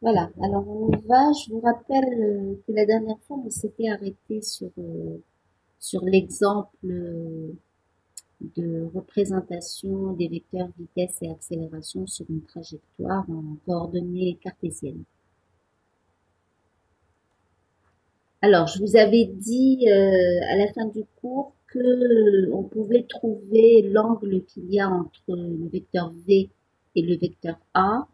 Voilà, alors on y va. Je vous rappelle que la dernière fois, on s'était arrêté sur l'exemple de représentation des vecteurs vitesse et accélération sur une trajectoire en coordonnées cartésiennes. Alors, je vous avais dit à la fin du cours que on pouvait trouver l'angle qu'il y a entre le vecteur V et le vecteur A.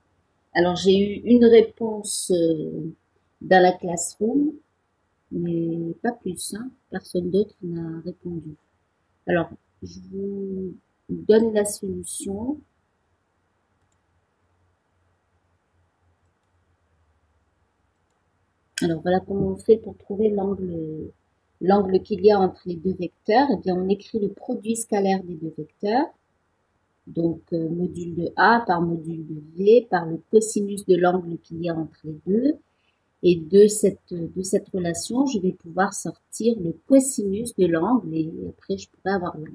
Alors, j'ai eu une réponse dans la classroom, mais pas plus, hein. Personne d'autre n'a répondu. Alors, je vous donne la solution. Alors, voilà comment on fait pour trouver l'angle qu'il y a entre les deux vecteurs. Eh bien, on écrit le produit scalaire des deux vecteurs. Donc, module de A par module de V par le cosinus de l'angle qu'il y a entre les deux. Et de cette relation, je vais pouvoir sortir le cosinus de l'angle et après, je pourrai avoir l'angle.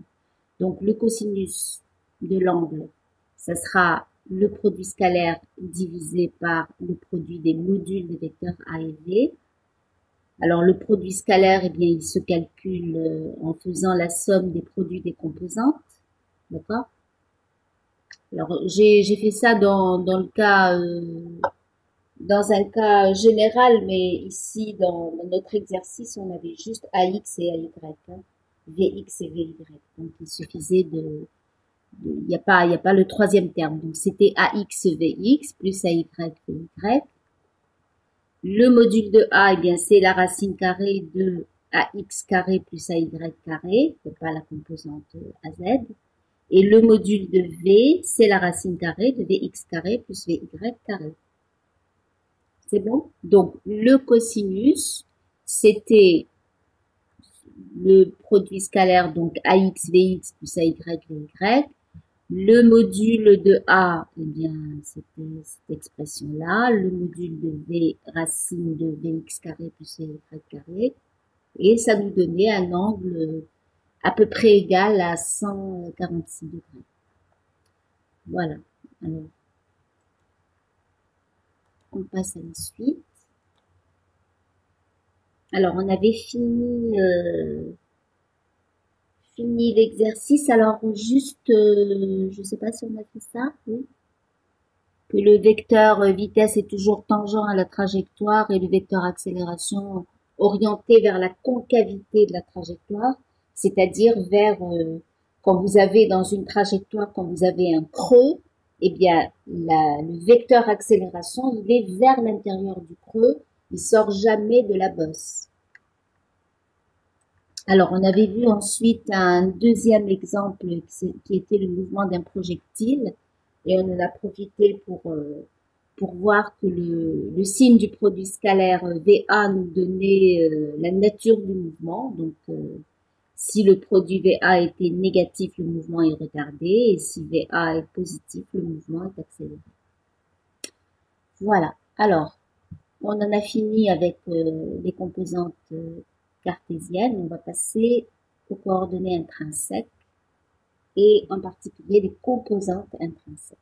Donc, le cosinus de l'angle, ça sera le produit scalaire divisé par le produit des modules des vecteurs A et V. Alors, le produit scalaire, eh bien, il se calcule en faisant la somme des produits des composantes. D'accord? Alors, j'ai fait ça dans le cas, dans un cas général, mais ici, dans notre exercice, on avait juste AX et AY, hein, VX et VY. Donc, il suffisait il n'y a pas le troisième terme. Donc, c'était AX VX plus AY VY. Le module de A, eh bien, c'est la racine carrée de AX carré plus AY carré, c'est pas la composante AZ. Et le module de V, c'est la racine carrée de Vx carré plus Vy carré. C'est bon? Donc, le cosinus, c'était le produit scalaire, donc AX, Vx plus AY, Vy. Le module de A, eh bien, c'était cette expression-là. Le module de V, racine de Vx carré plus Vy carré. Et ça nous donnait un angle à peu près égal à 146 degrés. Voilà. Alors, on passe à la suite. Alors, on avait fini l'exercice. Alors, juste, je ne sais pas si on a fait ça, oui. Que le vecteur vitesse est toujours tangent à la trajectoire et le vecteur accélération orienté vers la concavité de la trajectoire, c'est-à-dire vers, quand vous avez dans une trajectoire, quand vous avez un creux, eh bien, le vecteur accélération, il est vers l'intérieur du creux, il sort jamais de la bosse. Alors, on avait vu ensuite un deuxième exemple qui était le mouvement d'un projectile et on en a profité pour voir que le signe du produit scalaire VA nous donnait la nature du mouvement. Donc, si le produit VA était négatif, le mouvement est retardé et si VA est positif, le mouvement est accéléré. Voilà. Alors, on en a fini avec les composantes cartésiennes. On va passer aux coordonnées intrinsèques et en particulier les composantes intrinsèques.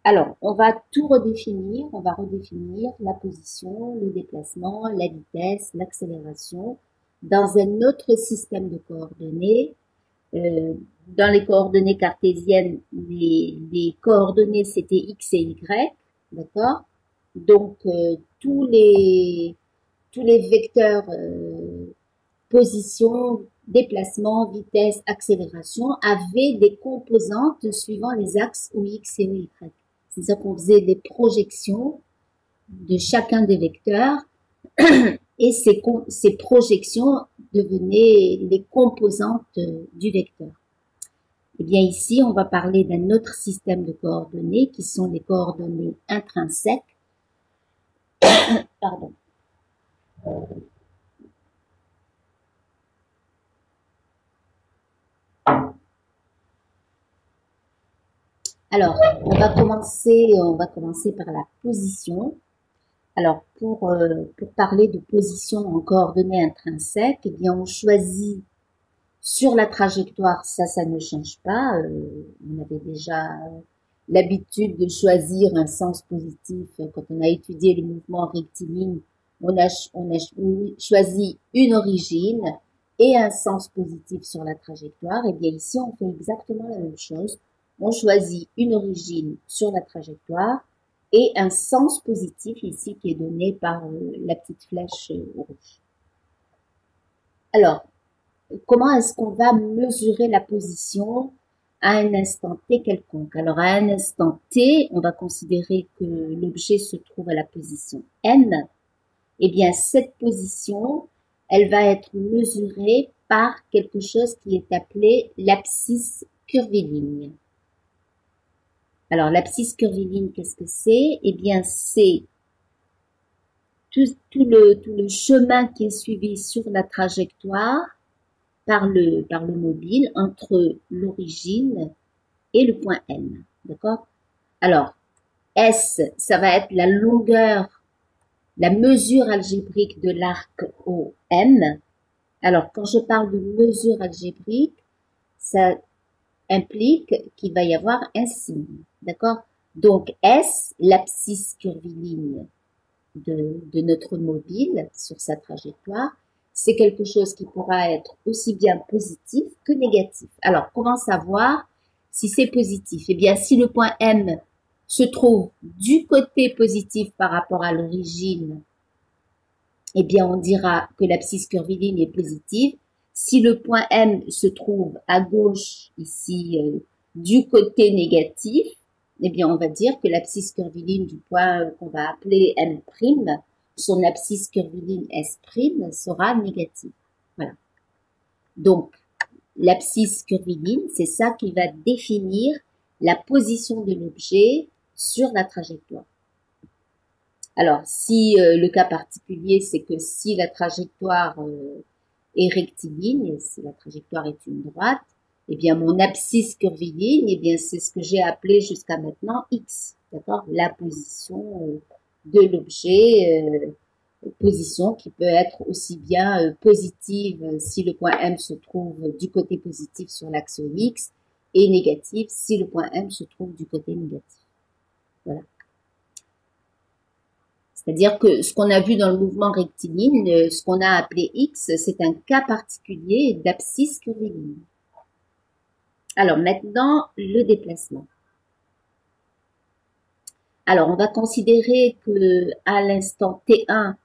Alors, on va tout redéfinir. On va redéfinir la position, le déplacement, la vitesse, l'accélération dans un autre système de coordonnées. Dans les coordonnées cartésiennes, les coordonnées c'était X et Y, d'accord? Donc, tous les vecteurs position, déplacement, vitesse, accélération avaient des composantes suivant les axes OX et OY. C'est-à-dire qu'on faisait des projections de chacun des vecteurs et ces projections devenaient les composantes du vecteur. Eh bien ici, on va parler d'un autre système de coordonnées qui sont les coordonnées intrinsèques. Pardon. Alors, on va commencer par la position. Alors, pour parler de position en coordonnées intrinsèques, eh bien, on choisit sur la trajectoire, ça ne change pas. On avait déjà l'habitude de choisir un sens positif. Quand on a étudié le mouvement rectiligne, on a choisi une origine et un sens positif sur la trajectoire. Et bien ici, on fait exactement la même chose. On choisit une origine sur la trajectoire et un sens positif ici qui est donné par la petite flèche rouge. Alors, comment est-ce qu'on va mesurer la position à un instant t quelconque? Alors, à un instant t, on va considérer que l'objet se trouve à la position n. Eh bien, cette position, elle va être mesurée par quelque chose qui est appelé l'abscisse curviligne. Alors, l'abscisse curviligne, qu'est-ce que c'est? Eh bien, c'est tout le chemin qui est suivi sur la trajectoire par le mobile entre l'origine et le point N. D'accord? Alors, S, ça va être la longueur, la mesure algébrique de l'arc OM. Alors, quand je parle de mesure algébrique, ça implique qu'il va y avoir un signe. D'accord? Donc, S, l'abscisse curviligne de notre mobile sur sa trajectoire, c'est quelque chose qui pourra être aussi bien positif que négatif. Alors, comment savoir si c'est positif? Eh bien, si le point M se trouve du côté positif par rapport à l'origine, eh bien, on dira que l'abscisse curviligne est positive. Si le point M se trouve à gauche, ici, du côté négatif, eh bien, on va dire que l'abscisse curviligne du point qu'on va appeler M', son abscisse curviligne S' sera négative. Voilà. Donc, l'abscisse curviligne, c'est ça qui va définir la position de l'objet sur la trajectoire. Alors, si le cas particulier, c'est que si la trajectoire est rectiligne, si la trajectoire est une droite, eh bien, mon abscisse curviligne, eh bien, c'est ce que j'ai appelé jusqu'à maintenant X, d'accord? La position de l'objet, position qui peut être aussi bien positive si le point M se trouve du côté positif sur l'axe X et négative si le point M se trouve du côté négatif. Voilà. C'est-à-dire que ce qu'on a vu dans le mouvement rectiligne, ce qu'on a appelé X, c'est un cas particulier d'abscisse curviligne. Alors maintenant, le déplacement. Alors, on va considérer que à l'instant T1,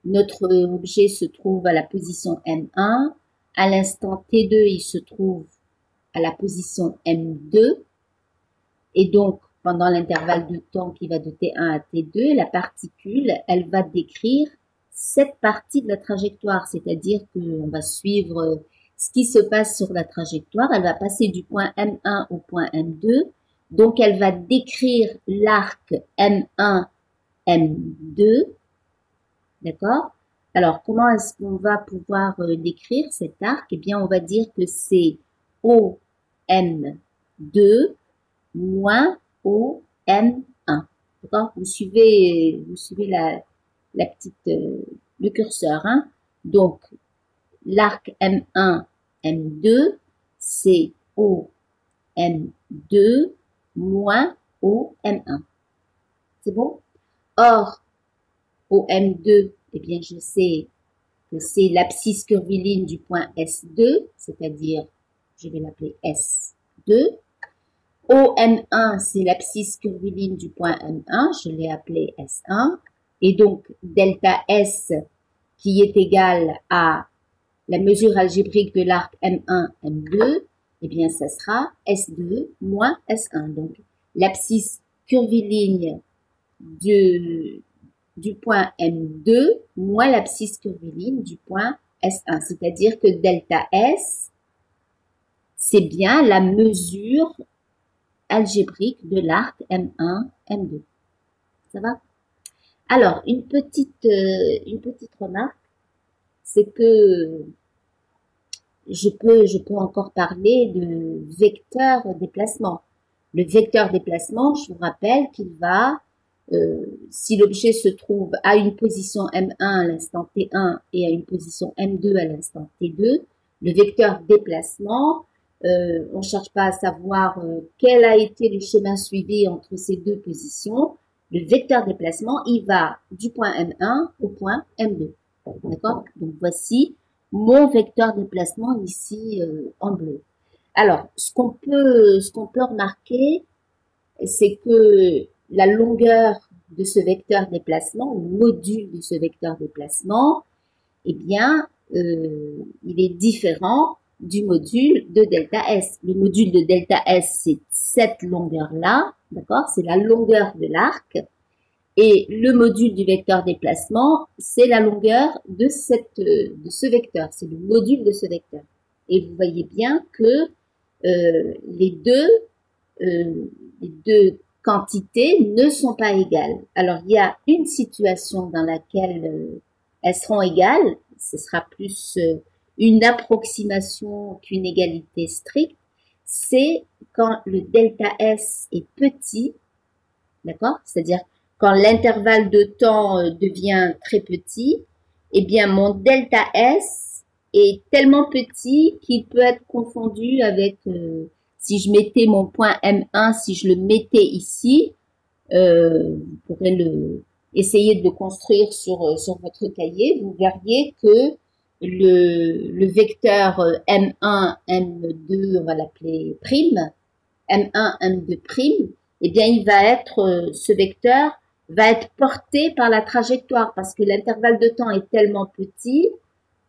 notre objet se trouve à la position M1. À l'instant T2, il se trouve à la position M2. Et donc, pendant l'intervalle de temps qui va de T1 à T2, la particule, elle va décrire cette partie de la trajectoire, c'est-à-dire qu'on va suivre ce qui se passe sur la trajectoire. Elle va passer du point M1 au point M2. Donc, elle va décrire l'arc M1, M2. D'accord? Alors, comment est-ce qu'on va pouvoir décrire cet arc? Eh bien, on va dire que c'est OM2 moins OM1. D'accord? Vous suivez la petite, le curseur, hein? Donc, l'arc M1, M2, c'est OM2 moins OM1. C'est bon? Or, OM2, eh bien, je sais que c'est l'abscisse curviligne du point S2, c'est-à-dire, je vais l'appeler S2. OM1, c'est l'abscisse curviligne du point M1, je l'ai appelé S1. Et donc, delta S, qui est égal à la mesure algébrique de l'arc M1, M2, eh bien, ça sera S2 moins S1. Donc, l'abscisse curviligne du point M2 moins l'abscisse curviligne du point S1. C'est-à-dire que delta S, c'est bien la mesure algébrique de l'arc M1, M2. Ça va? Alors, une petite remarque, c'est que je peux encore parler de vecteur déplacement. Le vecteur déplacement, je vous rappelle qu'il va, si l'objet se trouve à une position M1 à l'instant T1 et à une position M2 à l'instant T2, le vecteur déplacement on ne cherche pas à savoir quel a été le chemin suivi entre ces deux positions. Le vecteur déplacement, il va du point M1 au point M2. D'accord? Donc, voici mon vecteur déplacement ici en bleu. Alors, ce qu'on peut remarquer, c'est que la longueur de ce vecteur déplacement, le module de ce vecteur déplacement, eh bien, il est différent du module de delta S. Le module de delta S, c'est cette longueur-là, d'accord? C'est la longueur de l'arc. Et le module du vecteur déplacement, c'est la longueur de ce vecteur. C'est le module de ce vecteur. Et vous voyez bien que les deux quantités ne sont pas égales. Alors, il y a une situation dans laquelle elles seront égales. Ce sera plus une approximation qu'une égalité stricte. C'est quand le delta S est petit, d'accord? C'est-à-dire quand l'intervalle de temps devient très petit, eh bien, mon delta S est tellement petit qu'il peut être confondu avec, si je mettais mon point M1, si je le mettais ici, vous pourrez essayer de le construire sur votre cahier, vous verriez que le vecteur M1, M2, on va l'appeler prime, M1, M2 prime, eh bien, ce vecteur va être porté par la trajectoire parce que l'intervalle de temps est tellement petit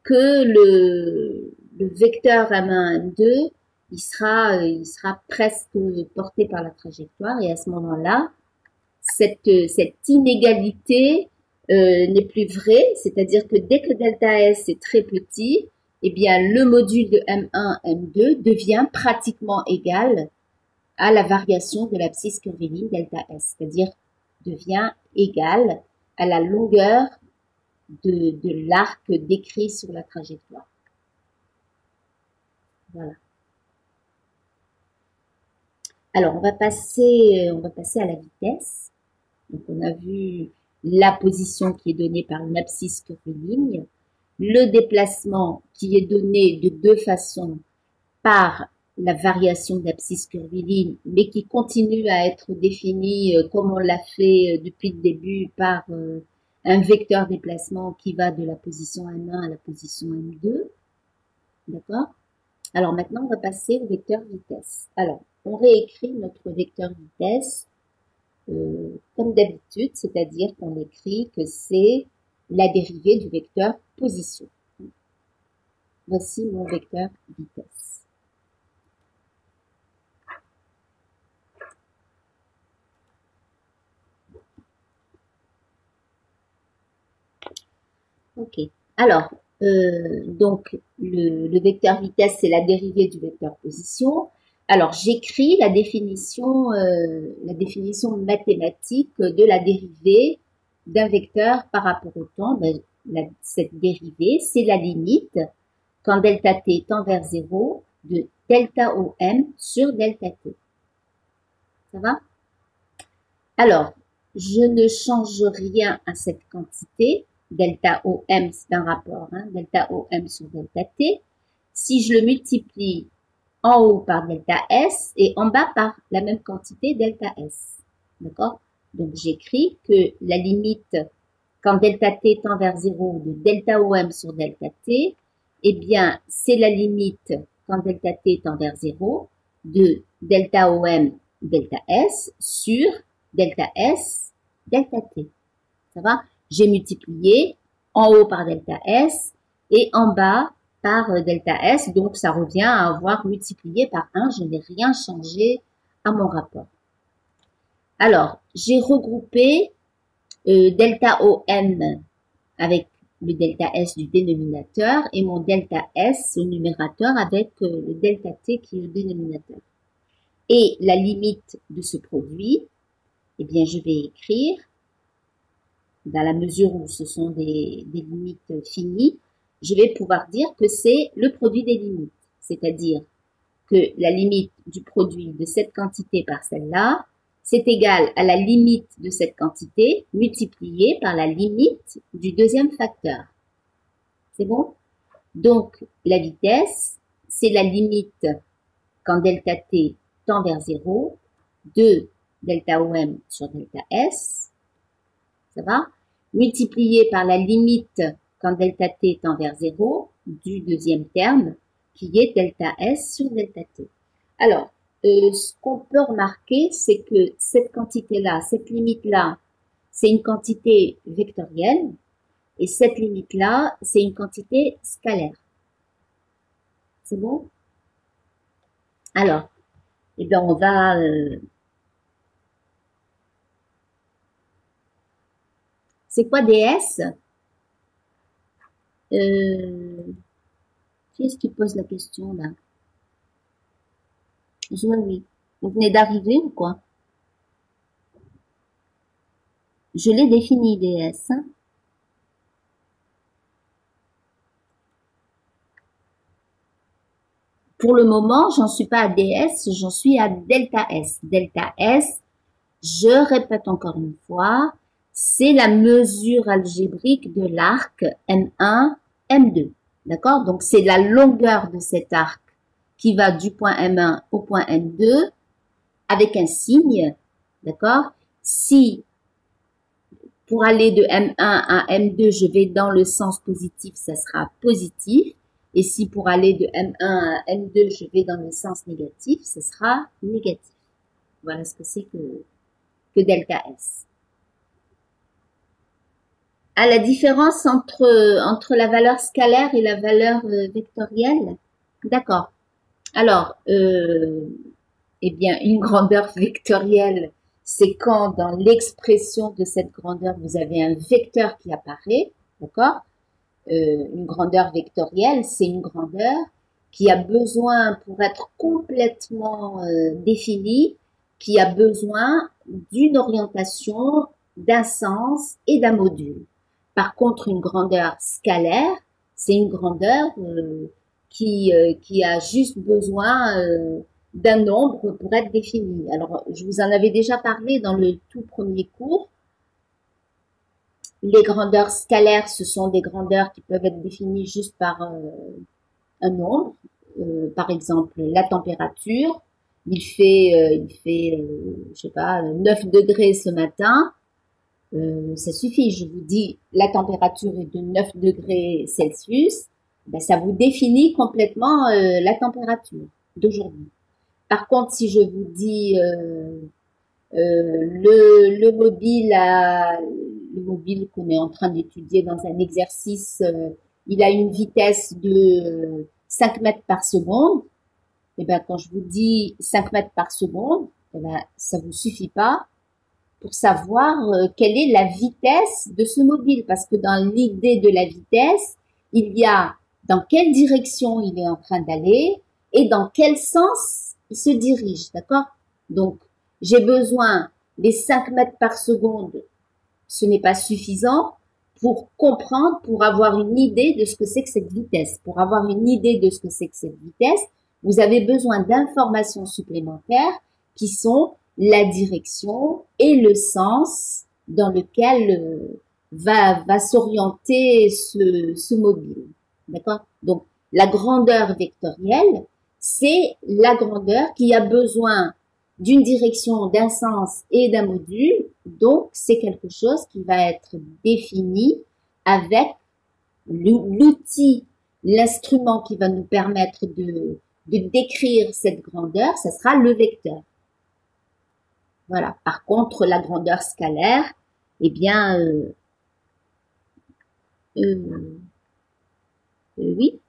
que le vecteur M1, M2, il sera presque porté par la trajectoire et à ce moment-là, cette inégalité n'est plus vraie, c'est-à-dire que dès que delta S est très petit, eh bien, le module de M1, M2 devient pratiquement égal à la variation de l'abscisse curviligne delta S, c'est-à-dire devient égal à la longueur de l'arc décrit sur la trajectoire. Voilà. Alors, on va passer à la vitesse. Donc, on a vu la position qui est donnée par une abscisse curviligne, le déplacement qui est donné de deux façons par la variation d'abscisse curviligne, mais qui continue à être définie comme on l'a fait depuis le début par un vecteur déplacement qui va de la position M1 à la position M2. D'accord? Alors maintenant, on va passer au vecteur vitesse. Alors, on réécrit notre vecteur vitesse comme d'habitude, c'est-à-dire qu'on écrit que c'est la dérivée du vecteur position. Voici mon vecteur vitesse. Ok. Alors, donc, le vecteur vitesse, c'est la dérivée du vecteur position. Alors, j'écris la définition mathématique de la dérivée d'un vecteur par rapport au temps. Ben, cette dérivée, c'est la limite, quand delta t tend vers 0, de delta OM sur delta t. Ça va? Alors, je ne change rien à cette quantité. Delta OM, c'est un rapport, hein, delta OM sur delta T. Si je le multiplie en haut par delta S et en bas par la même quantité delta S. D'accord? Donc, j'écris que la limite, quand delta T tend vers 0 de delta OM sur delta T, eh bien, c'est la limite, quand delta T tend vers 0, de delta OM delta S sur delta S delta T. Ça va? J'ai multiplié en haut par delta S et en bas par delta S. Donc, ça revient à avoir multiplié par 1. Je n'ai rien changé à mon rapport. Alors, j'ai regroupé delta OM avec le delta S du dénominateur et mon delta S au numérateur avec le delta T qui est au dénominateur. Et la limite de ce produit, eh bien, je vais écrire, dans la mesure où ce sont des limites finies, je vais pouvoir dire que c'est le produit des limites. C'est-à-dire que la limite du produit de cette quantité par celle-là, c'est égal à la limite de cette quantité multipliée par la limite du deuxième facteur. C'est bon? Donc, la vitesse, c'est la limite quand delta t tend vers 0 de delta OM sur delta S, ça va, multiplié par la limite quand delta t tend vers 0 du deuxième terme, qui est delta S sur delta t. Alors, ce qu'on peut remarquer, c'est que cette quantité-là, cette limite-là, c'est une quantité vectorielle, et cette limite-là, c'est une quantité scalaire. C'est bon? Alors, eh bien, on va... c'est quoi ds? Qui est-ce qui pose la question, là? Oui. Vous venez d'arriver ou quoi? Je l'ai défini, ds. Hein? Pour le moment, j'en suis pas à ds, j'en suis à delta s. Delta s, je répète encore une fois, c'est la mesure algébrique de l'arc M1, M2. D'accord? Donc, c'est la longueur de cet arc qui va du point M1 au point M2 avec un signe. D'accord? Si pour aller de M1 à M2, je vais dans le sens positif, ça sera positif. Et si pour aller de M1 à M2, je vais dans le sens négatif, ce sera négatif. Voilà ce que c'est que delta S. À la différence entre la valeur scalaire et la valeur vectorielle. D'accord. Alors, eh bien, une grandeur vectorielle, c'est quand dans l'expression de cette grandeur, vous avez un vecteur qui apparaît. D'accord? Une grandeur vectorielle, c'est une grandeur qui a besoin, pour être complètement définie, qui a besoin d'une orientation, d'un sens et d'un module. Par contre, une grandeur scalaire, c'est une grandeur qui a juste besoin d'un nombre pour être définie. Alors, je vous en avais déjà parlé dans le tout premier cours. Les grandeurs scalaires, ce sont des grandeurs qui peuvent être définies juste par un nombre. Par exemple, la température. Il fait je sais pas, 9 degrés ce matin. Ça suffit. Je vous dis, la température est de 9 degrés Celsius. Ben, ça vous définit complètement la température d'aujourd'hui. Par contre, si je vous dis le mobile qu'on est en train d'étudier dans un exercice, il a une vitesse de 5 mètres par seconde. Et ben, quand je vous dis 5 mètres par seconde, eh ben, ça vous suffit pas pour savoir quelle est la vitesse de ce mobile. Parce que dans l'idée de la vitesse, il y a dans quelle direction il est en train d'aller et dans quel sens il se dirige. D'accord? Donc, j'ai besoin des 5 mètres par seconde. Ce n'est pas suffisant pour comprendre, pour avoir une idée de ce que c'est que cette vitesse. Pour avoir une idée de ce que c'est que cette vitesse, vous avez besoin d'informations supplémentaires qui sont la direction et le sens dans lequel va s'orienter ce mobile. D'accord? Donc, la grandeur vectorielle, c'est la grandeur qui a besoin d'une direction, d'un sens et d'un module. Donc, c'est quelque chose qui va être défini avec l'outil, l'instrument qui va nous permettre de décrire cette grandeur, ça sera le vecteur. Voilà. Par contre, la grandeur scalaire, eh bien, oui.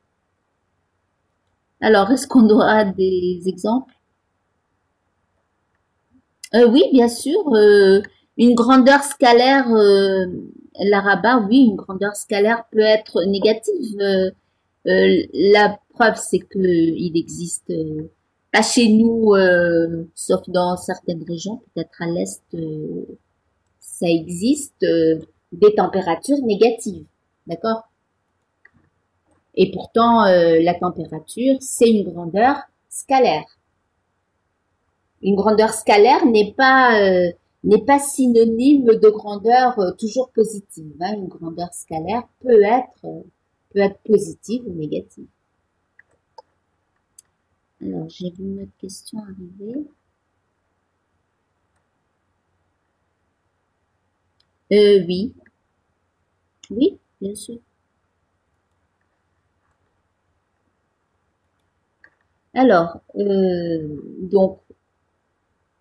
Alors, est-ce qu'on aura des exemples? Oui, bien sûr. Une grandeur scalaire, l'arabat, oui, une grandeur scalaire peut être négative. La preuve, c'est que il existe, pas chez nous, sauf dans certaines régions, peut-être à l'est, ça existe des températures négatives, d'accord? Et pourtant, la température, c'est une grandeur scalaire. Une grandeur scalaire n'est pas synonyme de grandeur toujours positive. Hein. Une grandeur scalaire peut être positive ou négative. Alors, j'ai vu une autre question arriver. Oui. Oui, bien sûr. Alors, donc,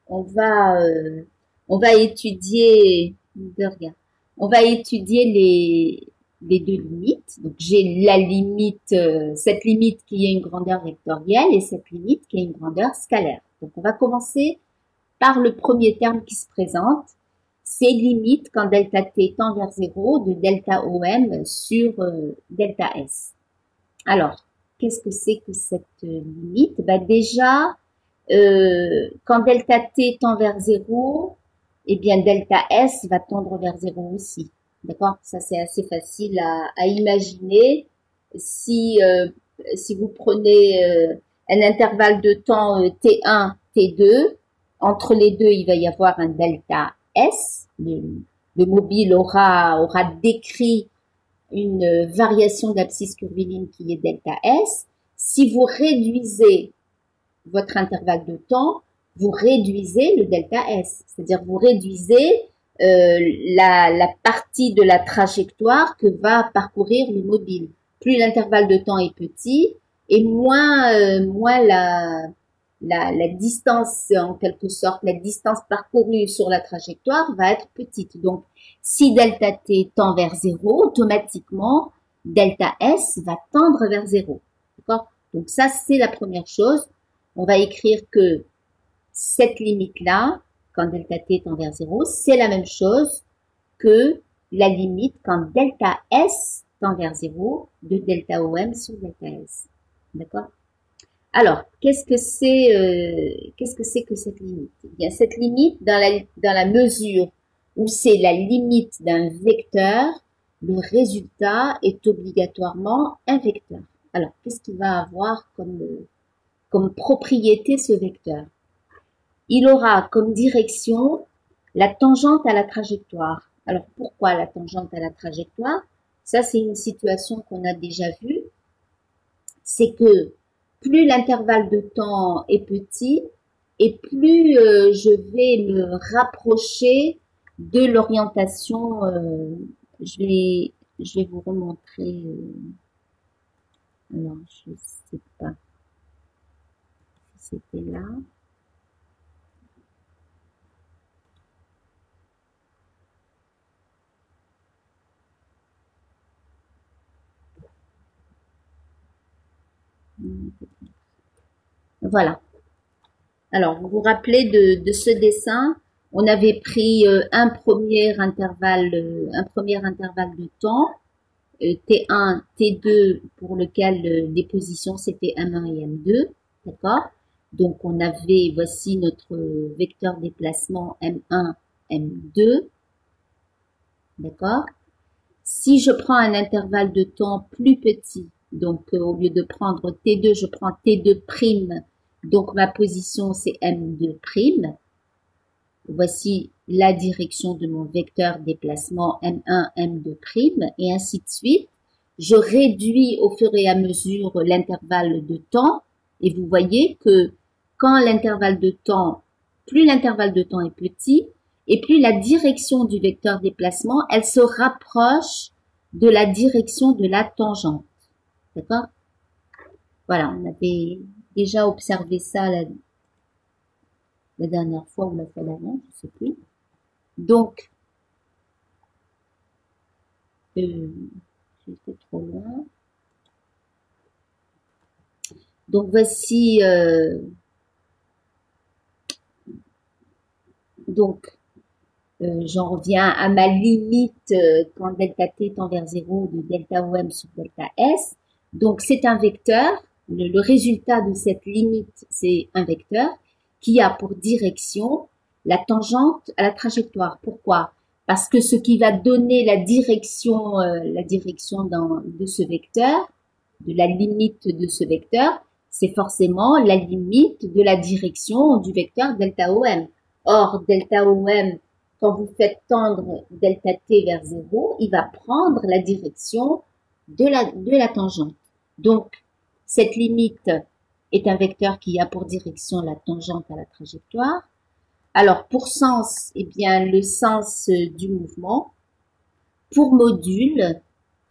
on va, euh, on va étudier, regarde, on va étudier les deux limites. Donc, j'ai la limite, cette limite qui est une grandeur vectorielle et cette limite qui est une grandeur scalaire. Donc, on va commencer par le premier terme qui se présente. C'est limite quand delta t tend vers 0 de delta OM sur delta S. Alors, qu'est-ce que c'est que cette limite? Bah déjà, quand delta t tend vers 0, eh bien delta S va tendre vers 0 aussi. D'accord? Ça, c'est assez facile à imaginer. Si, si vous prenez un intervalle de temps T1, T2, entre les deux, il va y avoir un delta S. Le mobile aura décrit une variation d'abscisse curviligne qui est delta S. Si vous réduisez votre intervalle de temps, vous réduisez le delta S. C'est-à-dire vous réduisez la partie de la trajectoire que va parcourir le mobile. Plus l'intervalle de temps est petit et moins la distance, en quelque sorte, la distance parcourue sur la trajectoire va être petite. Donc, si delta t tend vers 0, automatiquement, delta S va tendre vers 0. D'accord? Donc ça, c'est la première chose. On va écrire que cette limite-là, quand delta t tend vers 0, c'est la même chose que la limite quand delta S tend vers 0 de delta OM sur delta S. D'accord? Alors, qu'est-ce que c'est que cette limite? Eh bien, cette limite, dans la mesure où c'est la limite d'un vecteur, le résultat est obligatoirement un vecteur. Alors, qu'est-ce qu'il va avoir comme propriété ce vecteur? Il aura comme direction la tangente à la trajectoire. Alors, pourquoi la tangente à la trajectoire? Ça, c'est une situation qu'on a déjà vue. C'est que plus l'intervalle de temps est petit et plus je vais me rapprocher de l'orientation. Je vais vous remontrer. Alors, je sais pas si c'était là. Voilà. Alors, vous vous rappelez de ce dessin? On avait pris un premier intervalle de temps, T1, T2, pour lequel les positions c'était M1 et M2, d'accord? Donc, on avait, voici notre vecteur déplacement M1, M2, d'accord? Si je prends un intervalle de temps plus petit, donc au lieu de prendre T2, je prends T2', donc ma position c'est M2'. Voici la direction de mon vecteur déplacement M1, M2', et ainsi de suite. Je réduis au fur et à mesure l'intervalle de temps, et vous voyez que quand l'intervalle de temps, plus l'intervalle de temps est petit, et plus la direction du vecteur déplacement, elle se rapproche de la direction de la tangente. D'accord? Voilà, on avait déjà observé ça la dernière fois ou la fois d'avant, je ne sais plus. Donc, j'étais trop loin. Donc, voici, j'en reviens à ma limite quand delta t tend vers 0 de delta OM sur delta S. Donc, c'est un vecteur. Le résultat de cette limite, c'est un vecteur qui a pour direction la tangente à la trajectoire. Pourquoi? Parce que ce qui va donner la direction de ce vecteur, de la limite de ce vecteur, c'est forcément la limite de la direction du vecteur delta OM. Or, delta OM, quand vous faites tendre delta t vers 0, il va prendre la direction de la tangente. Donc, cette limite est un vecteur qui a pour direction la tangente à la trajectoire. Alors, pour sens, eh bien, le sens du mouvement. Pour module,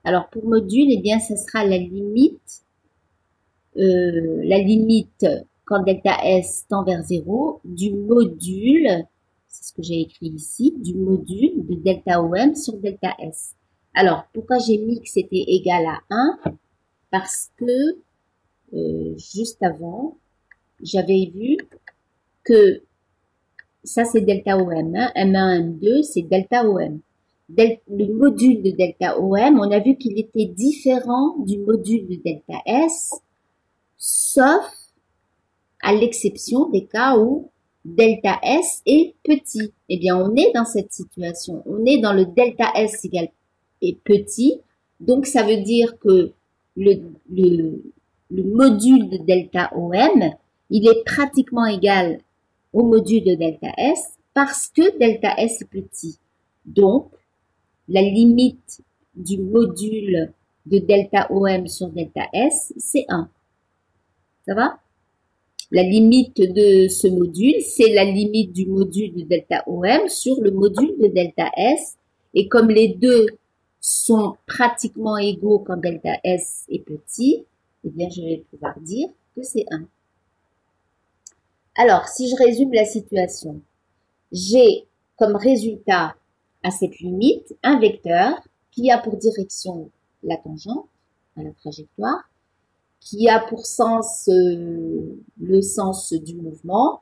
alors pour module, eh bien, ça sera la limite quand delta S tend vers 0 du module, c'est ce que j'ai écrit ici, du module de delta OM sur delta S. Alors, pourquoi j'ai mis que c'était égal à 1? Parce que, juste avant, j'avais vu que ça c'est delta OM, hein, M1, M2, c'est delta OM. Le module de delta OM, on a vu qu'il était différent du module de delta S, sauf à l'exception des cas où delta S est petit. Eh bien, on est dans cette situation. On est dans le delta S est petit. Donc, ça veut dire que le module de delta OM, il est pratiquement égal au module de delta S parce que delta S est petit. Donc, la limite du module de delta OM sur delta S, c'est 1. Ça va? La limite de ce module, c'est la limite du module de delta OM sur le module de delta S. Et comme les deux sont pratiquement égaux quand delta S est petit, eh bien, je vais pouvoir dire que c'est 1. Alors, si je résume la situation, j'ai comme résultat à cette limite un vecteur qui a pour direction la tangente à la trajectoire, qui a pour sens le sens du mouvement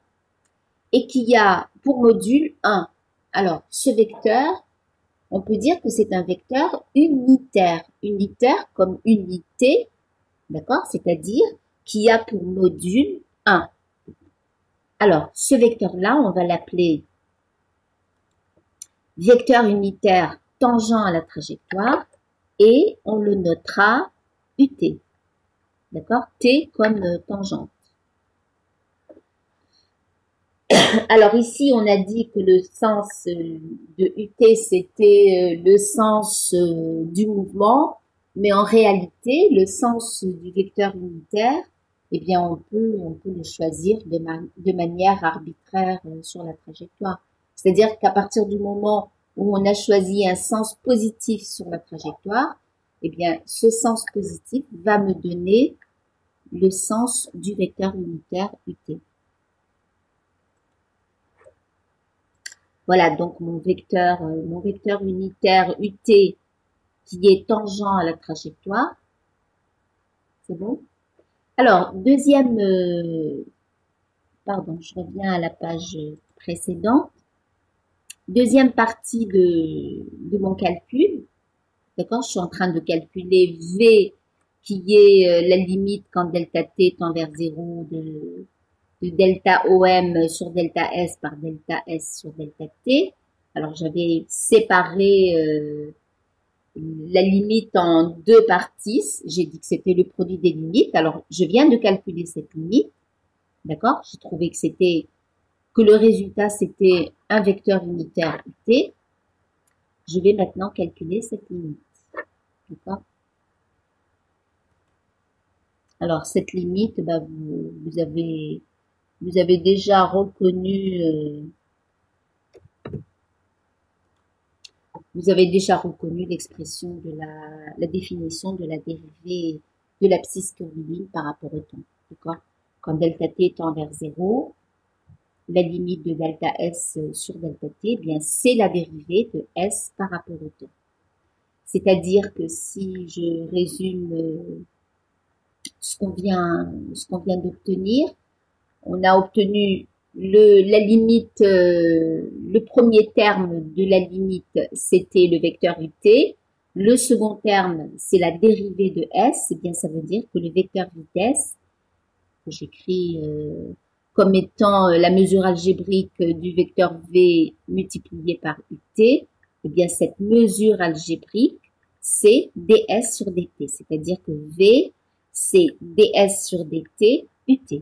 et qui a pour module 1. Alors, ce vecteur, on peut dire que c'est un vecteur unitaire. Unitaire comme unité, d'accord? C'est-à-dire qui a pour module 1. Alors, ce vecteur-là, on va l'appeler vecteur unitaire tangent à la trajectoire et on le notera UT. D'accord? T comme tangente. Alors ici, on a dit que le sens de UT, c'était le sens du mouvement, mais en réalité, le sens du vecteur unitaire, eh bien, on peut le choisir de manière arbitraire sur la trajectoire. C'est-à-dire qu'à partir du moment où on a choisi un sens positif sur la trajectoire, eh bien, ce sens positif va me donner le sens du vecteur unitaire UT. Voilà, donc mon vecteur unitaire UT qui est tangent à la trajectoire. C'est bon? Alors, deuxième, pardon, je reviens à la page précédente. Deuxième partie de mon calcul. D'accord? Je suis en train de calculer V qui est la limite quand delta T tend vers 0 de delta OM sur delta S par delta S sur delta T. Alors, j'avais séparé la limite en deux parties. J'ai dit que c'était le produit des limites. Alors, je viens de calculer cette limite. D'accord? J'ai trouvé que le résultat, c'était un vecteur unitaire UT. Je vais maintenant calculer cette limite. D'accord? Alors, cette limite, bah, vous avez déjà reconnu l'expression de la définition de la dérivée de l'abscisse curviligne par rapport au temps. D'accord? Quand delta t tend vers 0, la limite de delta S sur delta t, eh bien, c'est la dérivée de S par rapport au temps. C'est-à-dire que si je résume ce qu'on vient d'obtenir, on a obtenu la limite, le premier terme de la limite, c'était le vecteur UT. Le second terme, c'est la dérivée de S. Eh bien, ça veut dire que le vecteur vitesse, que j'écris comme étant la mesure algébrique du vecteur V multiplié par UT, eh bien, cette mesure algébrique, c'est ds sur dt. C'est-à-dire que V, c'est ds sur dt UT.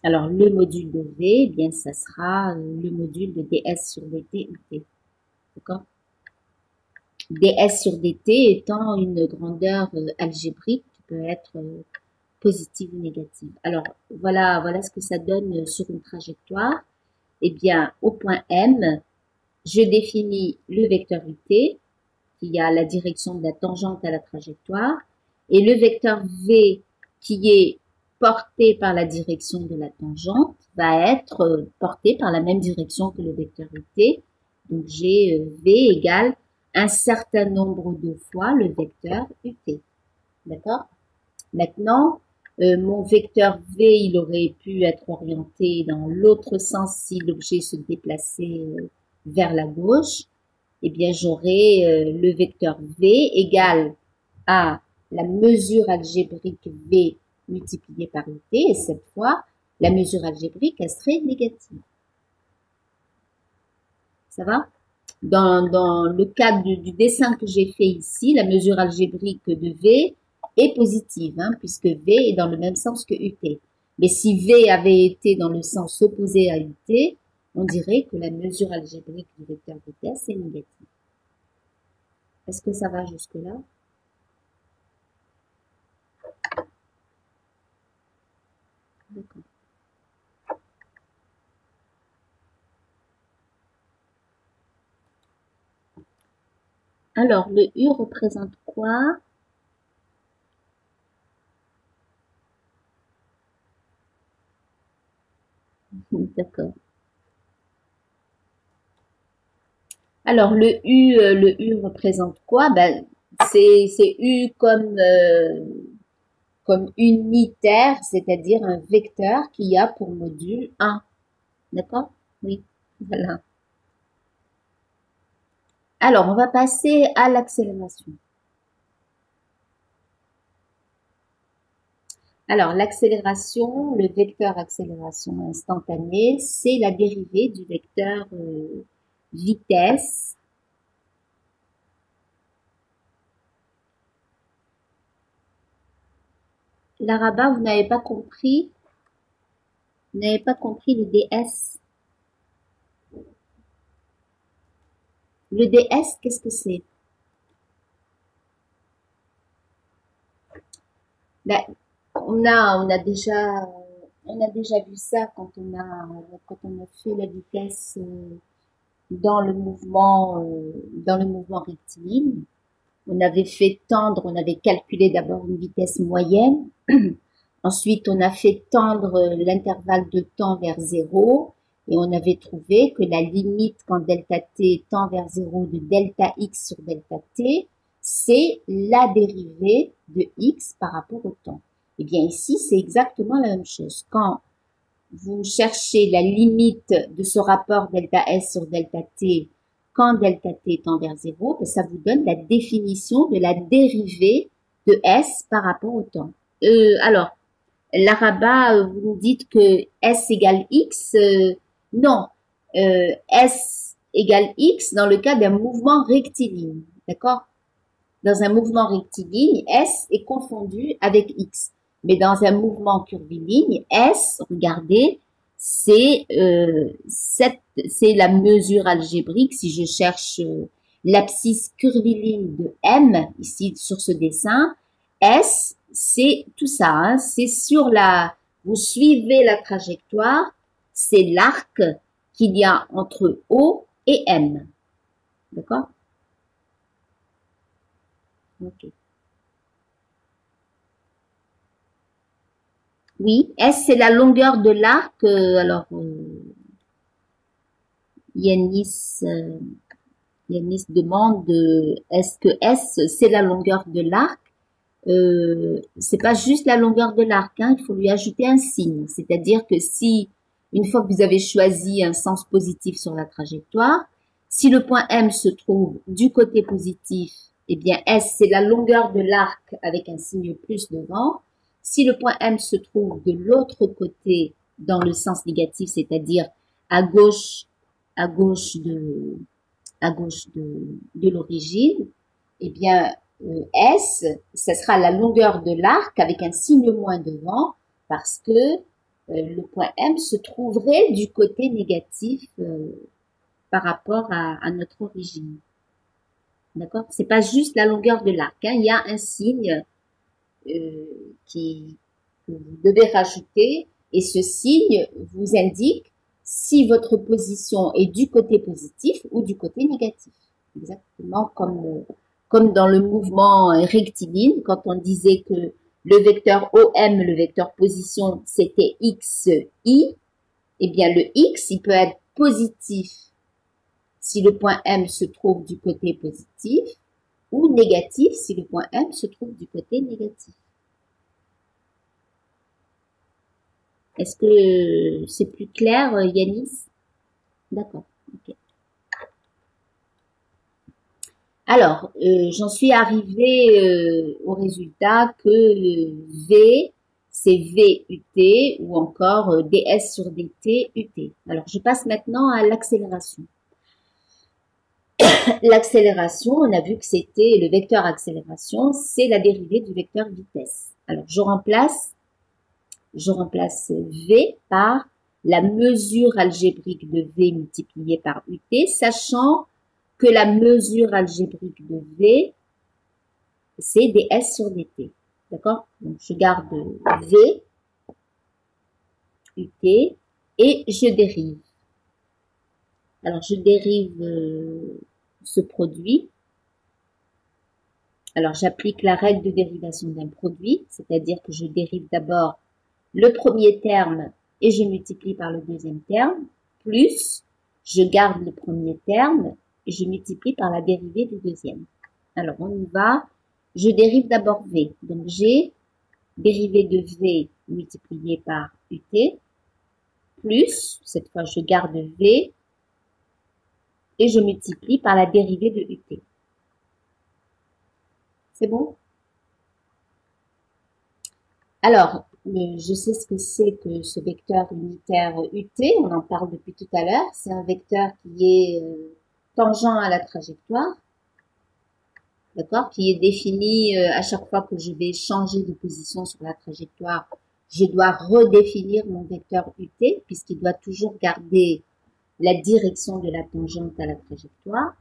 Alors, le module de V, eh bien, ça sera le module de ds sur dt UT. D'accord? ds sur dt étant une grandeur algébrique qui peut être positive ou négative. Alors, voilà ce que ça donne sur une trajectoire. Eh bien, au point M, je définis le vecteur ut, qui a la direction de la tangente à la trajectoire, et le vecteur v, qui est porté par la direction de la tangente, va être porté par la même direction que le vecteur ut. Donc, j'ai v égale un certain nombre de fois le vecteur ut. D'accord? Maintenant, mon vecteur v, il aurait pu être orienté dans l'autre sens si l'objet se déplaçait vers la gauche. Eh bien, j'aurai le vecteur v égal à la mesure algébrique v multipliée par ut, et cette fois, la mesure algébrique, elle serait négative. Ça va? Dans le cadre du dessin que j'ai fait ici, la mesure algébrique de v est positive, hein, puisque v est dans le même sens que ut. Mais si v avait été dans le sens opposé à ut, on dirait que la mesure algébrique du vecteur vitesse est négative. Est-ce que ça va jusque-là? D'accord. Alors, le U représente quoi? D'accord. Alors, le U représente quoi? Ben, c'est U comme unitaire, c'est-à-dire un vecteur qui a pour module 1. D'accord? Oui, voilà. Alors, on va passer à l'accélération. Alors, l'accélération, le vecteur accélération instantanée, c'est la dérivée du vecteur vitesse Laraba, vous n'avez pas compris? Vous n'avez pas compris le DS? Le DS, qu'est-ce que c'est? Ben, on a déjà vu ça quand on a fait la vitesse dans le mouvement rectiligne. On avait fait tendre, on avait calculé d'abord une vitesse moyenne. Ensuite, on a fait tendre l'intervalle de temps vers 0 et on avait trouvé que la limite quand delta t tend vers 0 de delta x sur delta t, c'est la dérivée de x par rapport au temps. Eh bien ici, c'est exactement la même chose. Quand vous cherchez la limite de ce rapport delta s sur delta t quand delta t tend vers 0, ça vous donne la définition de la dérivée de s par rapport au temps. Alors, Laraba, vous nous dites que S égale X. Non, S égale X dans le cas d'un mouvement rectiligne. D'accord? Dans un mouvement rectiligne, S est confondu avec X. Mais dans un mouvement curviligne, S, regardez, c'est la mesure algébrique. Si je cherche l'abscisse curviligne de M, ici sur ce dessin, S, c'est tout ça, hein, c'est vous suivez la trajectoire, c'est l'arc qu'il y a entre O et M. D'accord? Ok. Oui, S c'est la longueur de l'arc. Alors, Yanis demande est-ce que S c'est la longueur de l'arc? C'est pas juste la longueur de l'arc, hein, il faut lui ajouter un signe. C'est-à-dire que si, une fois que vous avez choisi un sens positif sur la trajectoire, si le point M se trouve du côté positif, eh bien S c'est la longueur de l'arc avec un signe plus devant. Si le point M se trouve de l'autre côté dans le sens négatif, c'est-à-dire à gauche de l'origine, eh bien S, ce sera la longueur de l'arc avec un signe moins devant parce que le point M se trouverait du côté négatif par rapport à notre origine. D'accord? C'est pas juste la longueur de l'arc, hein. Il y a un signe qui que vous devez rajouter et ce signe vous indique si votre position est du côté positif ou du côté négatif. Exactement comme dans le mouvement rectiligne, quand on disait que le vecteur OM, le vecteur position, c'était XI, eh bien le X, il peut être positif si le point M se trouve du côté positif, ou négatif si le point M se trouve du côté négatif. Est-ce que c'est plus clair, Yanis? D'accord. Okay. Alors, j'en suis arrivée au résultat que V, c'est VUT ou encore DS sur DT, UT. Alors, je passe maintenant à l'accélération. L'accélération, on a vu que c'était le vecteur accélération, c'est la dérivée du vecteur vitesse. Alors, je remplace V par la mesure algébrique de V multipliée par UT, sachant que la mesure algébrique de V, c'est ds sur dt. D'accord? Donc, je garde V, UT, et je dérive. Alors, je dérive ce produit. Alors, j'applique la règle de dérivation d'un produit, c'est-à-dire que je dérive d'abord le premier terme et je multiplie par le deuxième terme, plus je garde le premier terme et je multiplie par la dérivée du deuxième. Alors, on y va. Je dérive d'abord V. Donc, j'ai dérivé de V multiplié par UT, plus, cette fois, je garde V et je multiplie par la dérivée de UT. C'est bon? Alors, je sais ce que c'est que ce vecteur unitaire UT, on en parle depuis tout à l'heure. C'est un vecteur qui est tangent à la trajectoire, d'accord, qui est défini à chaque fois que je vais changer de position sur la trajectoire, je dois redéfinir mon vecteur UT, puisqu'il doit toujours garder la direction de la tangente à la trajectoire.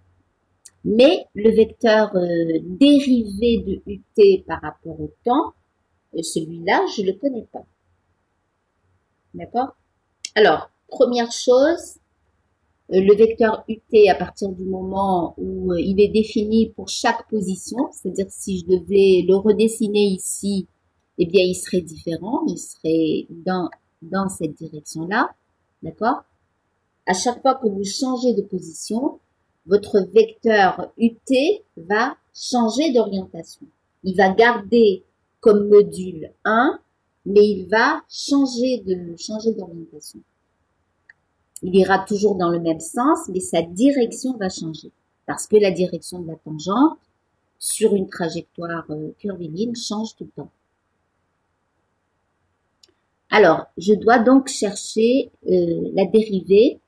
Mais le vecteur dérivé de UT par rapport au temps, celui-là, je ne le connais pas. D'accord? Alors, première chose, le vecteur UT à partir du moment où il est défini pour chaque position, c'est-à-dire si je devais le redessiner ici, eh bien il serait différent, il serait dans cette direction-là, d'accord? À chaque fois que vous changez de position, votre vecteur UT va changer d'orientation. Il va garder comme module 1, mais il va changer d'orientation. Il ira toujours dans le même sens, mais sa direction va changer. Parce que la direction de la tangente sur une trajectoire curviligne change tout le temps. Alors, je dois donc chercher la dérivée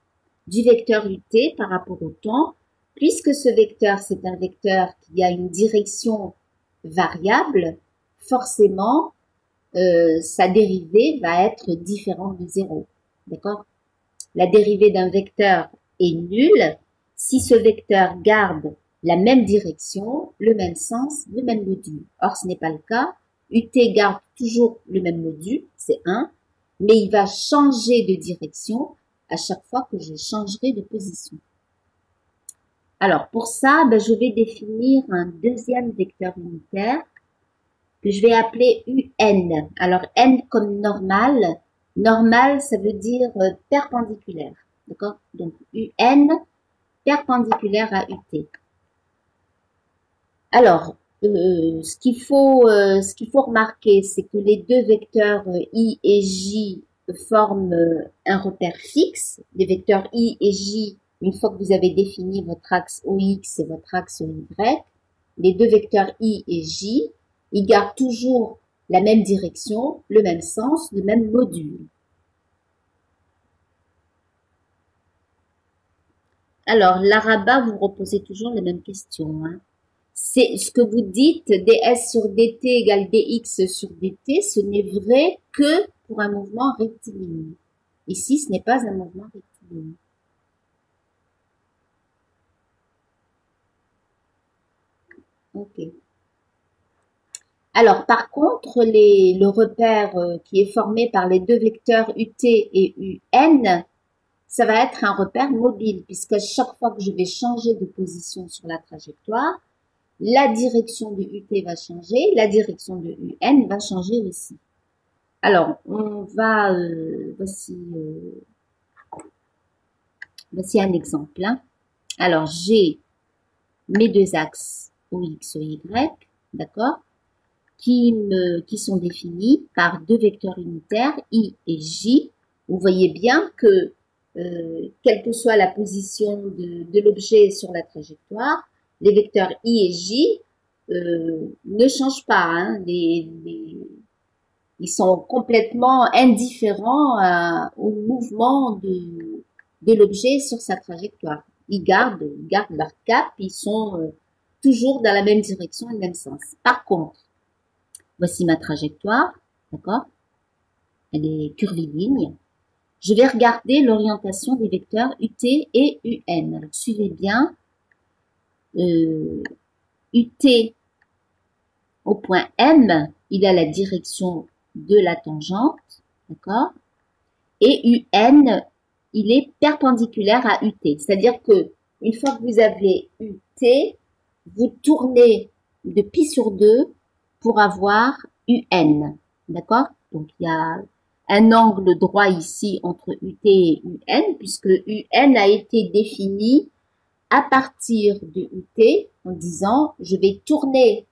du vecteur UT par rapport au temps, puisque ce vecteur, c'est un vecteur qui a une direction variable, forcément, sa dérivée va être différente de 0. D'accord? La dérivée d'un vecteur est nulle si ce vecteur garde la même direction, le même sens, le même module. Or, ce n'est pas le cas. UT garde toujours le même module, c'est 1, mais il va changer de direction à chaque fois que je changerai de position. Alors, pour ça, je vais définir un deuxième vecteur unitaire que je vais appeler UN. Alors, N comme normal. Normal, ça veut dire perpendiculaire. D'accord? Donc, UN perpendiculaire à UT. Alors, ce qu'il faut remarquer, c'est que les deux vecteurs I et J forment un repère fixe. Les vecteurs I et J, une fois que vous avez défini votre axe OX et votre axe OY, les deux vecteurs I et J, ils gardent toujours la même direction, le même sens, le même module. Alors, l'arabat, vous reposez toujours les mêmes questions. Hein. C'est ce que vous dites, ds sur dt égale dx sur dt, ce n'est vrai que pour un mouvement rectiligne. Ici, ce n'est pas un mouvement rectiligne. Ok. Alors, par contre, le repère qui est formé par les deux vecteurs UT et UN, ça va être un repère mobile, puisque chaque fois que je vais changer de position sur la trajectoire, la direction de UT va changer, la direction de UN va changer aussi. Alors, on va, voici un exemple. Hein. Alors, j'ai mes deux axes OX, OY, d'accord, qui sont définis par deux vecteurs unitaires, I et J. Vous voyez bien que, quelle que soit la position de l'objet sur la trajectoire, les vecteurs I et J ne changent pas. Hein. Ils sont complètement indifférents au mouvement de l'objet sur sa trajectoire. Ils gardent leur cap, ils sont toujours dans la même direction et le même sens. Par contre, voici ma trajectoire, d'accord? Elle est curviligne. Je vais regarder l'orientation des vecteurs UT et UN. Alors, suivez bien. UT au point M, il a la direction de la tangente, d'accord? Et UN, il est perpendiculaire à UT. C'est-à-dire que une fois que vous avez UT, vous tournez de pi sur 2 pour avoir UN, d'accord? Donc, il y a un angle droit ici entre UT et UN, puisque UN a été défini à partir de UT en disant, je vais tourner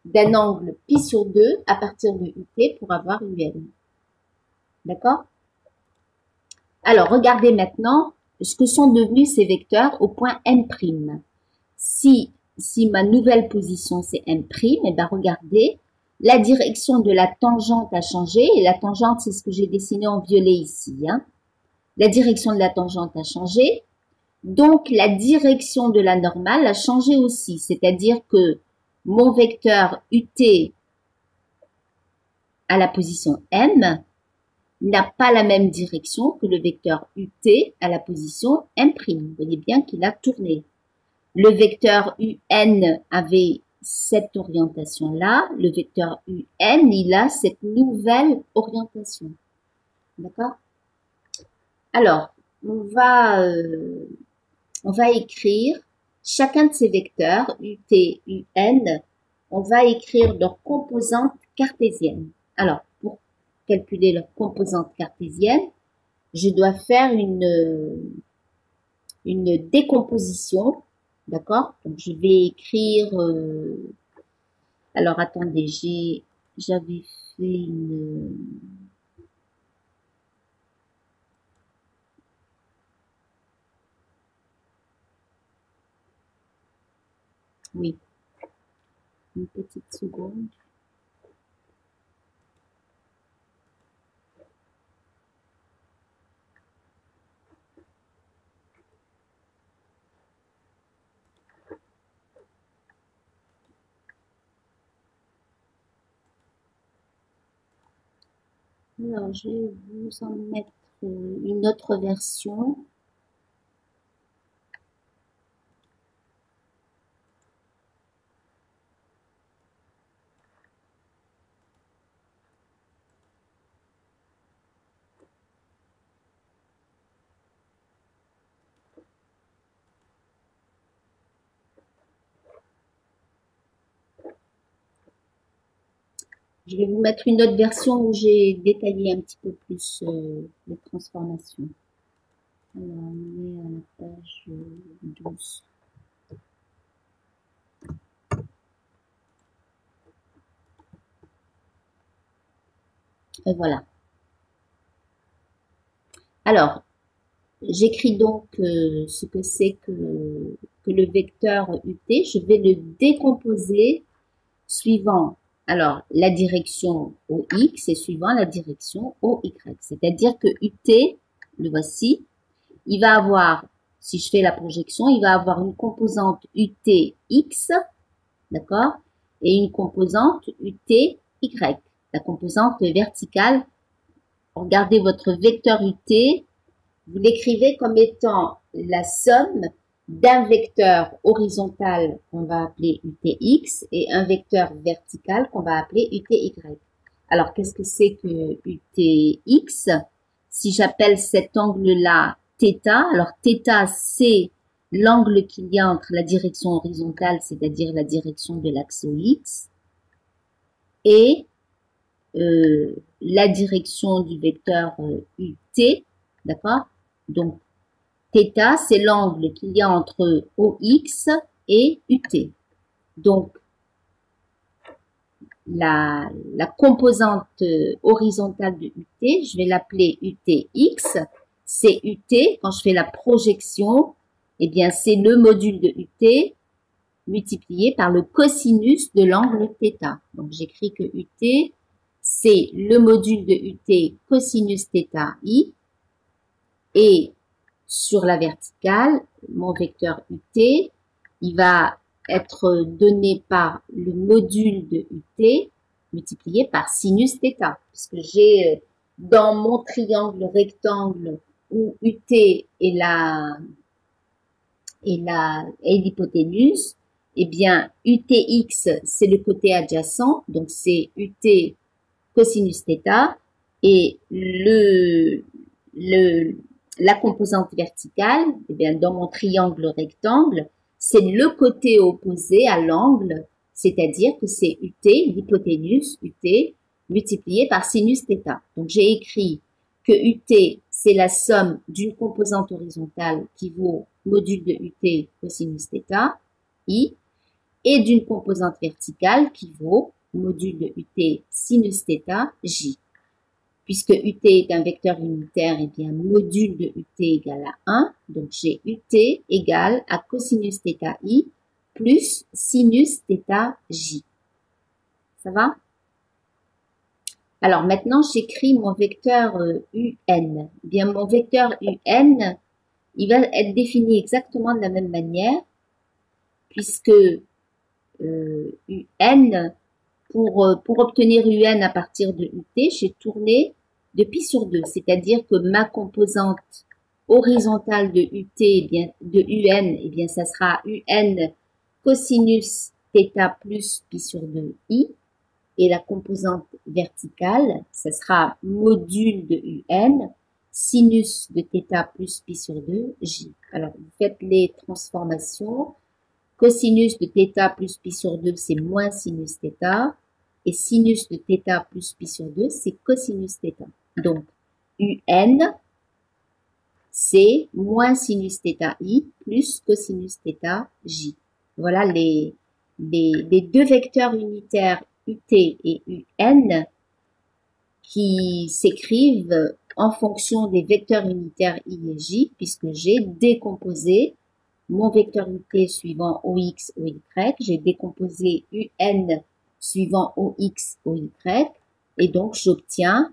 d'un angle pi sur 2 à partir de UT pour avoir UN. D'accord? Alors, regardez maintenant ce que sont devenus ces vecteurs au point M'. Si ma nouvelle position c'est M', et bien regardez, la direction de la tangente a changé, et la tangente c'est ce que j'ai dessiné en violet ici. Hein. La direction de la tangente a changé, donc la direction de la normale a changé aussi, c'est-à-dire que mon vecteur UT à la position M n'a pas la même direction que le vecteur UT à la position M'. Vous voyez bien qu'il a tourné. Le vecteur UN avait cette orientation-là. Le vecteur UN, il a cette nouvelle orientation. D'accord? Alors, on va écrire chacun de ces vecteurs, UT, UN, on va écrire leurs composantes cartésiennes. Alors, pour calculer leurs composantes cartésiennes, je dois faire une décomposition, d'accord? Donc, je vais écrire, alors attendez, j'avais fait une, oui, une petite seconde. Alors, je vais vous en mettre une autre version. Je vais vous mettre une autre version où j'ai détaillé un petit peu plus les transformations. Alors, on est à la page 12. Et voilà. Alors, j'écris donc ce que c'est que le vecteur UT. Je vais le décomposer suivant alors la direction OX et suivant la direction OY. C'est-à-dire que UT, le voici, il va avoir, si je fais la projection, il va avoir une composante UTX, d'accord, et une composante UTY, la composante verticale. Regardez votre vecteur UT, vous l'écrivez comme étant la somme d'un vecteur horizontal qu'on va appeler UTX et un vecteur vertical qu'on va appeler UTY. Alors, qu'est-ce que c'est que UTX? Si j'appelle cet angle-là θ, alors θ, c'est l'angle qu'il y a entre la direction horizontale, c'est-à-dire la direction de l'axe X, et la direction du vecteur UT, d'accord? Donc, θ, c'est l'angle qu'il y a entre OX et UT. Donc, la composante horizontale de UT, je vais l'appeler UTX. C'est UT, quand je fais la projection, eh bien, c'est le module de UT multiplié par le cosinus de l'angle θ. Donc, j'écris que UT, c'est le module de UT cosinus θi. Et sur la verticale, mon vecteur UT, il va être donné par le module de UT multiplié par sinus θ. Puisque j'ai dans mon triangle rectangle où UT est l'hypoténuse, eh bien, UTX, c'est le côté adjacent, donc c'est UT cosinus θ, et la composante verticale, eh bien, dans mon triangle rectangle, c'est le côté opposé à l'angle, c'est-à-dire que c'est UT, l'hypoténuse, UT, multiplié par sinus θ. Donc, j'ai écrit que UT, c'est la somme d'une composante horizontale qui vaut module de UT cosinus θ, I, et d'une composante verticale qui vaut module de UT sinus θ, J. Puisque UT est un vecteur unitaire, et bien module de UT égale à 1. Donc j'ai UT égale à cosinus θi plus sinus θj. Ça va? Alors maintenant j'écris mon vecteur UN. Bien mon vecteur UN, il va être défini exactement de la même manière, puisque UN, pour obtenir UN à partir de UT, j'ai tourné de pi sur 2, c'est-à-dire que ma composante horizontale de UT, eh bien, de UN, eh bien, ça sera UN cosinus θ plus pi sur 2 I, et la composante verticale, ça sera module de UN sinus de θ plus pi sur 2 J. Alors, vous faites les transformations. Cosinus de θ plus pi sur 2, c'est moins sinus θ. Et sinus de θ plus pi sur 2, c'est cosinus θ. Donc, UN, c'est moins sinus θi plus cosinus θj. Voilà les deux vecteurs unitaires UT et UN qui s'écrivent en fonction des vecteurs unitaires I et J, puisque j'ai décomposé mon vecteur UT suivant OX, OY, j'ai décomposé UN suivant OX, OY, et donc j'obtiens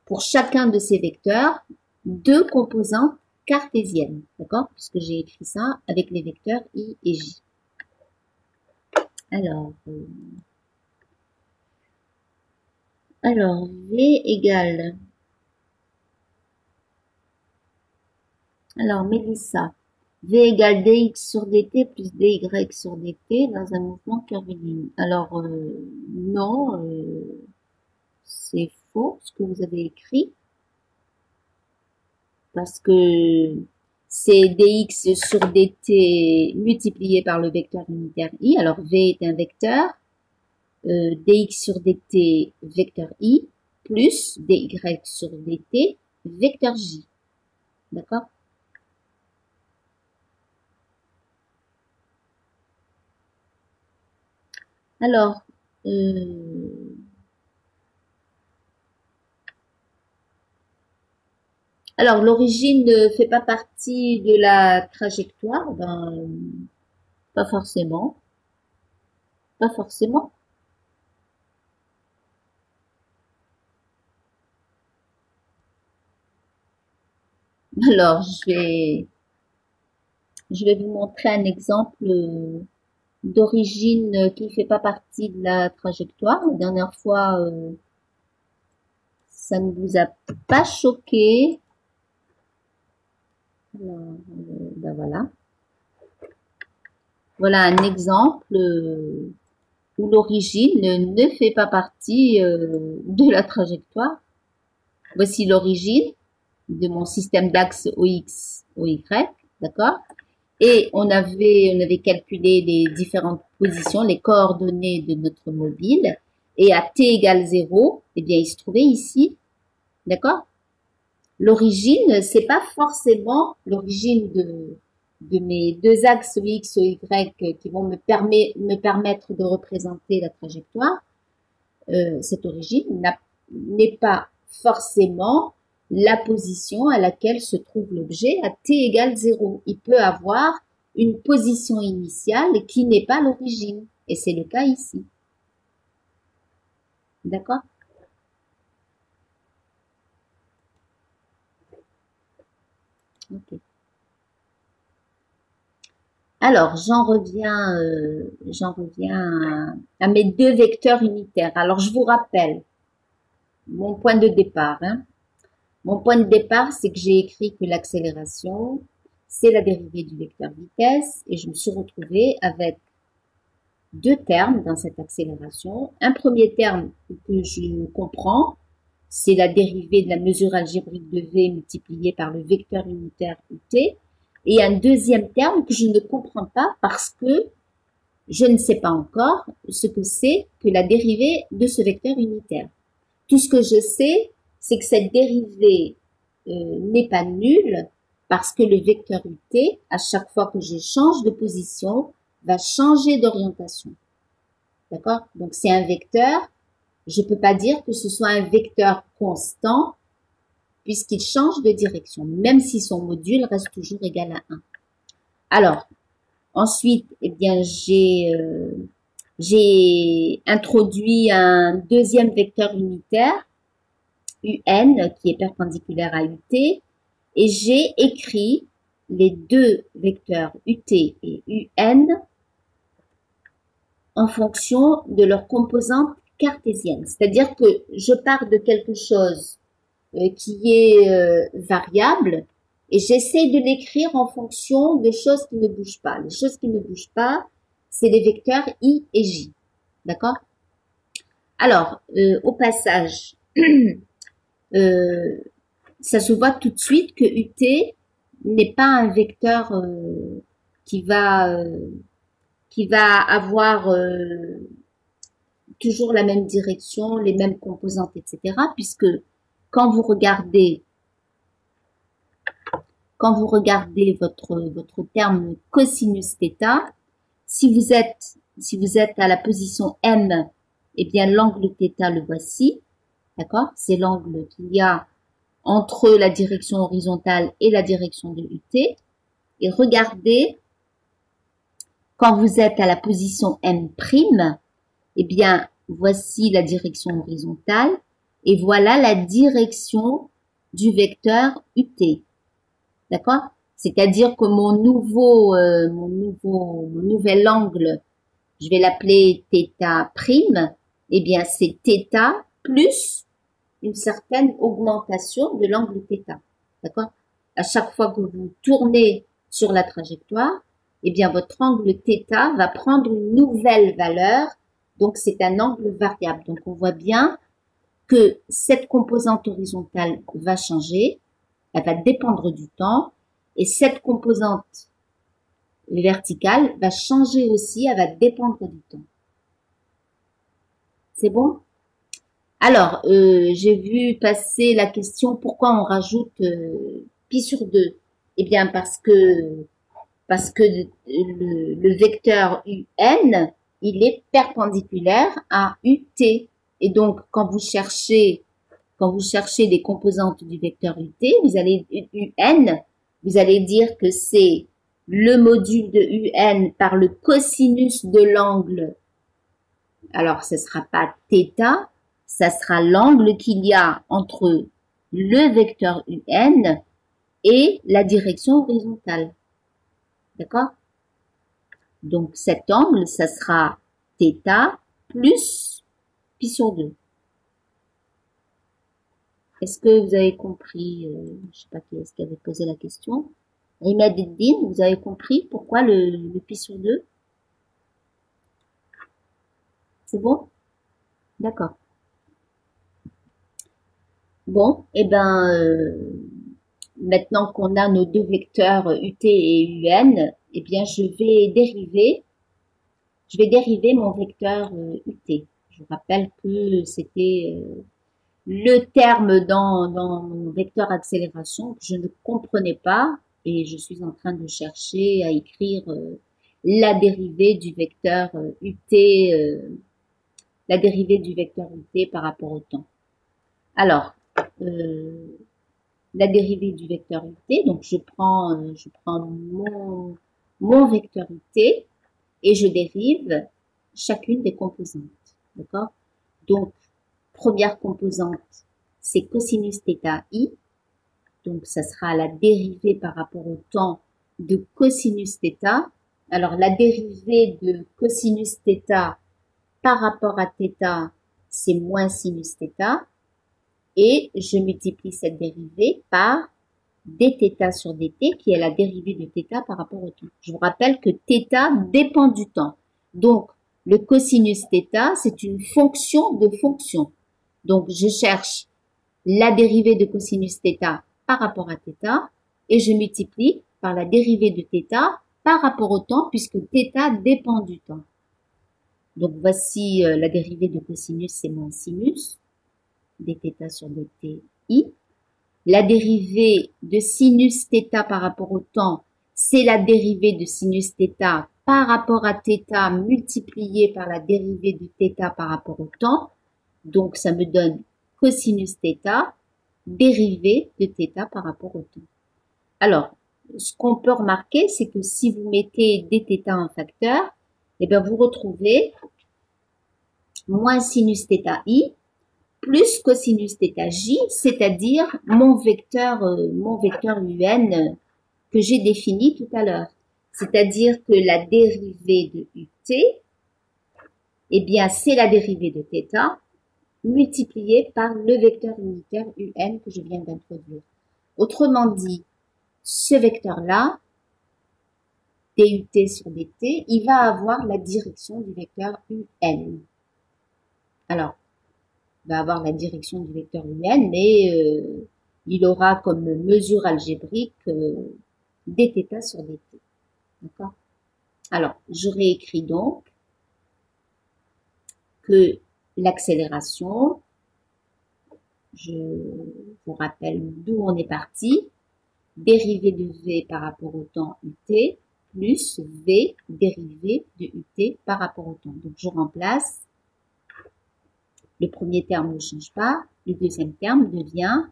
pour chacun de ces vecteurs deux composantes cartésiennes, d'accord? Puisque j'ai écrit ça avec les vecteurs I et J. Alors V égale, alors Mélissa, V égale dx sur dt plus dy sur dt dans un mouvement curviligne. Alors, non, c'est faux ce que vous avez écrit, parce que c'est dx sur dt multiplié par le vecteur unitaire i. Alors, v est un vecteur, dx sur dt vecteur i, plus dy sur dt vecteur j. D'accord? Alors, l'origine ne fait pas partie de la trajectoire, ben, pas forcément. Pas forcément. Alors, je vais vous montrer un exemple d'origine qui ne fait pas partie de la trajectoire. La dernière fois, ça ne vous a pas choqué. Alors, ben voilà. Voilà un exemple où l'origine ne fait pas partie de la trajectoire. Voici l'origine de mon système d'axe OX, OY, d'accord? Et on avait calculé les différentes positions, les coordonnées de notre mobile. Et à t égale 0, eh bien, il se trouvait ici, d'accord? L'origine, c'est pas forcément l'origine de mes deux axes X ou Y qui vont me permettre de représenter la trajectoire. Cette origine n'est pas forcément la position à laquelle se trouve l'objet à t égale 0. Il peut avoir une position initiale qui n'est pas l'origine. Et c'est le cas ici. D'accord? Ok. Alors, j'en reviens à mes deux vecteurs unitaires. Alors, je vous rappelle mon point de départ. Hein. Mon point de départ, c'est que j'ai écrit que l'accélération, c'est la dérivée du vecteur vitesse, et je me suis retrouvée avec deux termes dans cette accélération. Un premier terme que je comprends, c'est la dérivée de la mesure algébrique de v multipliée par le vecteur unitaire ut, et un deuxième terme que je ne comprends pas parce que je ne sais pas encore ce que c'est que la dérivée de ce vecteur unitaire. Tout ce que je sais, c'est que cette dérivée n'est pas nulle parce que le vecteur ut, à chaque fois que je change de position, va changer d'orientation. D'accord? Donc c'est un vecteur. Je ne peux pas dire que ce soit un vecteur constant puisqu'il change de direction, même si son module reste toujours égal à 1. Alors, ensuite, eh bien, j'ai introduit un deuxième vecteur unitaire, UN, qui est perpendiculaire à UT, et j'ai écrit les deux vecteurs UT et UN en fonction de leur composante cartésienne. C'est-à-dire que je pars de quelque chose qui est variable et j'essaie de l'écrire en fonction de choses qui ne bougent pas. Les choses qui ne bougent pas, c'est les vecteurs I et J. D'accord? Alors, au passage, ça se voit tout de suite que UT n'est pas un vecteur qui va avoir toujours la même direction, les mêmes composantes, etc. Puisque quand vous regardez votre terme cosinus θ, si vous êtes à la position M, eh bien l'angle θ le voici, d'accord? C'est l'angle qu'il y a entre la direction horizontale et la direction de UT. Et regardez, quand vous êtes à la position M', eh bien voici la direction horizontale et voilà la direction du vecteur UT. D'accord? C'est-à-dire que mon nouvel angle, je vais l'appeler θ', eh bien c'est θ plus une certaine augmentation de l'angle θ. D'accord? À chaque fois que vous tournez sur la trajectoire, eh bien votre angle θ va prendre une nouvelle valeur, donc c'est un angle variable. Donc on voit bien que cette composante horizontale va changer, elle va dépendre du temps, et cette composante verticale va changer aussi, elle va dépendre du temps. C'est bon? Alors, j'ai vu passer la question pourquoi on rajoute pi sur 2. Eh bien parce que le vecteur UN, il est perpendiculaire à UT. Et donc quand vous cherchez les composantes du vecteur UT, vous allez UN, vous allez dire que c'est le module de UN par le cosinus de l'angle. Alors, ce sera pas θ, ça sera l'angle qu'il y a entre le vecteur UN et la direction horizontale. D'accord? Donc, cet angle, ça sera θ plus pi sur 2. Est-ce que vous avez compris, je ne sais pas qui est-ce qui avait posé la question. Rimed Eddin, vous avez compris pourquoi le pi sur 2? C'est bon? D'accord. Bon, et ben, maintenant qu'on a nos deux vecteurs UT et UN, eh bien, je vais dériver mon vecteur UT. Je vous rappelle que c'était le terme dans mon vecteur accélération que je ne comprenais pas et je suis en train de chercher à écrire la dérivée du vecteur UT, la dérivée du vecteur UT par rapport au temps. Alors, euh, la dérivée du vecteur UT, donc je prends mon vecteur UT et je dérive chacune des composantes. D'accord? Donc, première composante, c'est cosinus θ i. Donc, ça sera la dérivée par rapport au temps de cosinus θ. Alors, la dérivée de cosinus θ par rapport à θ, c'est moins sinus θ. Et je multiplie cette dérivée par dθ sur dt, qui est la dérivée de θ par rapport au temps. Je vous rappelle que θ dépend du temps. Donc, le cosinus θ, c'est une fonction de fonction. Donc, je cherche la dérivée de cosinus θ par rapport à θ et je multiplie par la dérivée de θ par rapport au temps puisque θ dépend du temps. Donc, voici la dérivée de cosinus, c'est moins sinus, dθ sur dt i. La dérivée de sinus θ par rapport au temps, c'est la dérivée de sinus θ par rapport à θ multiplié par la dérivée de θ par rapport au temps. Donc, ça me donne cosinus θ, dérivée de θ par rapport au temps. Alors, ce qu'on peut remarquer, c'est que si vous mettez dθ en facteur, eh bien, vous retrouvez moins sinus θ i plus cosinus θj, c'est-à-dire mon vecteur un que j'ai défini tout à l'heure. C'est-à-dire que la dérivée de ut, eh bien, c'est la dérivée de θ multipliée par le vecteur unitaire un que je viens d'introduire. Autrement dit, ce vecteur-là, dut sur dt, il va avoir la direction du vecteur un. Alors, va avoir la direction du vecteur un, mais il aura comme mesure algébrique dθ sur dt. D'accord? Alors, je réécris donc que l'accélération, je vous rappelle d'où on est parti, dérivée de v par rapport au temps ut plus v dérivée de ut par rapport au temps. Donc, je remplace. Le premier terme ne change pas. Le deuxième terme devient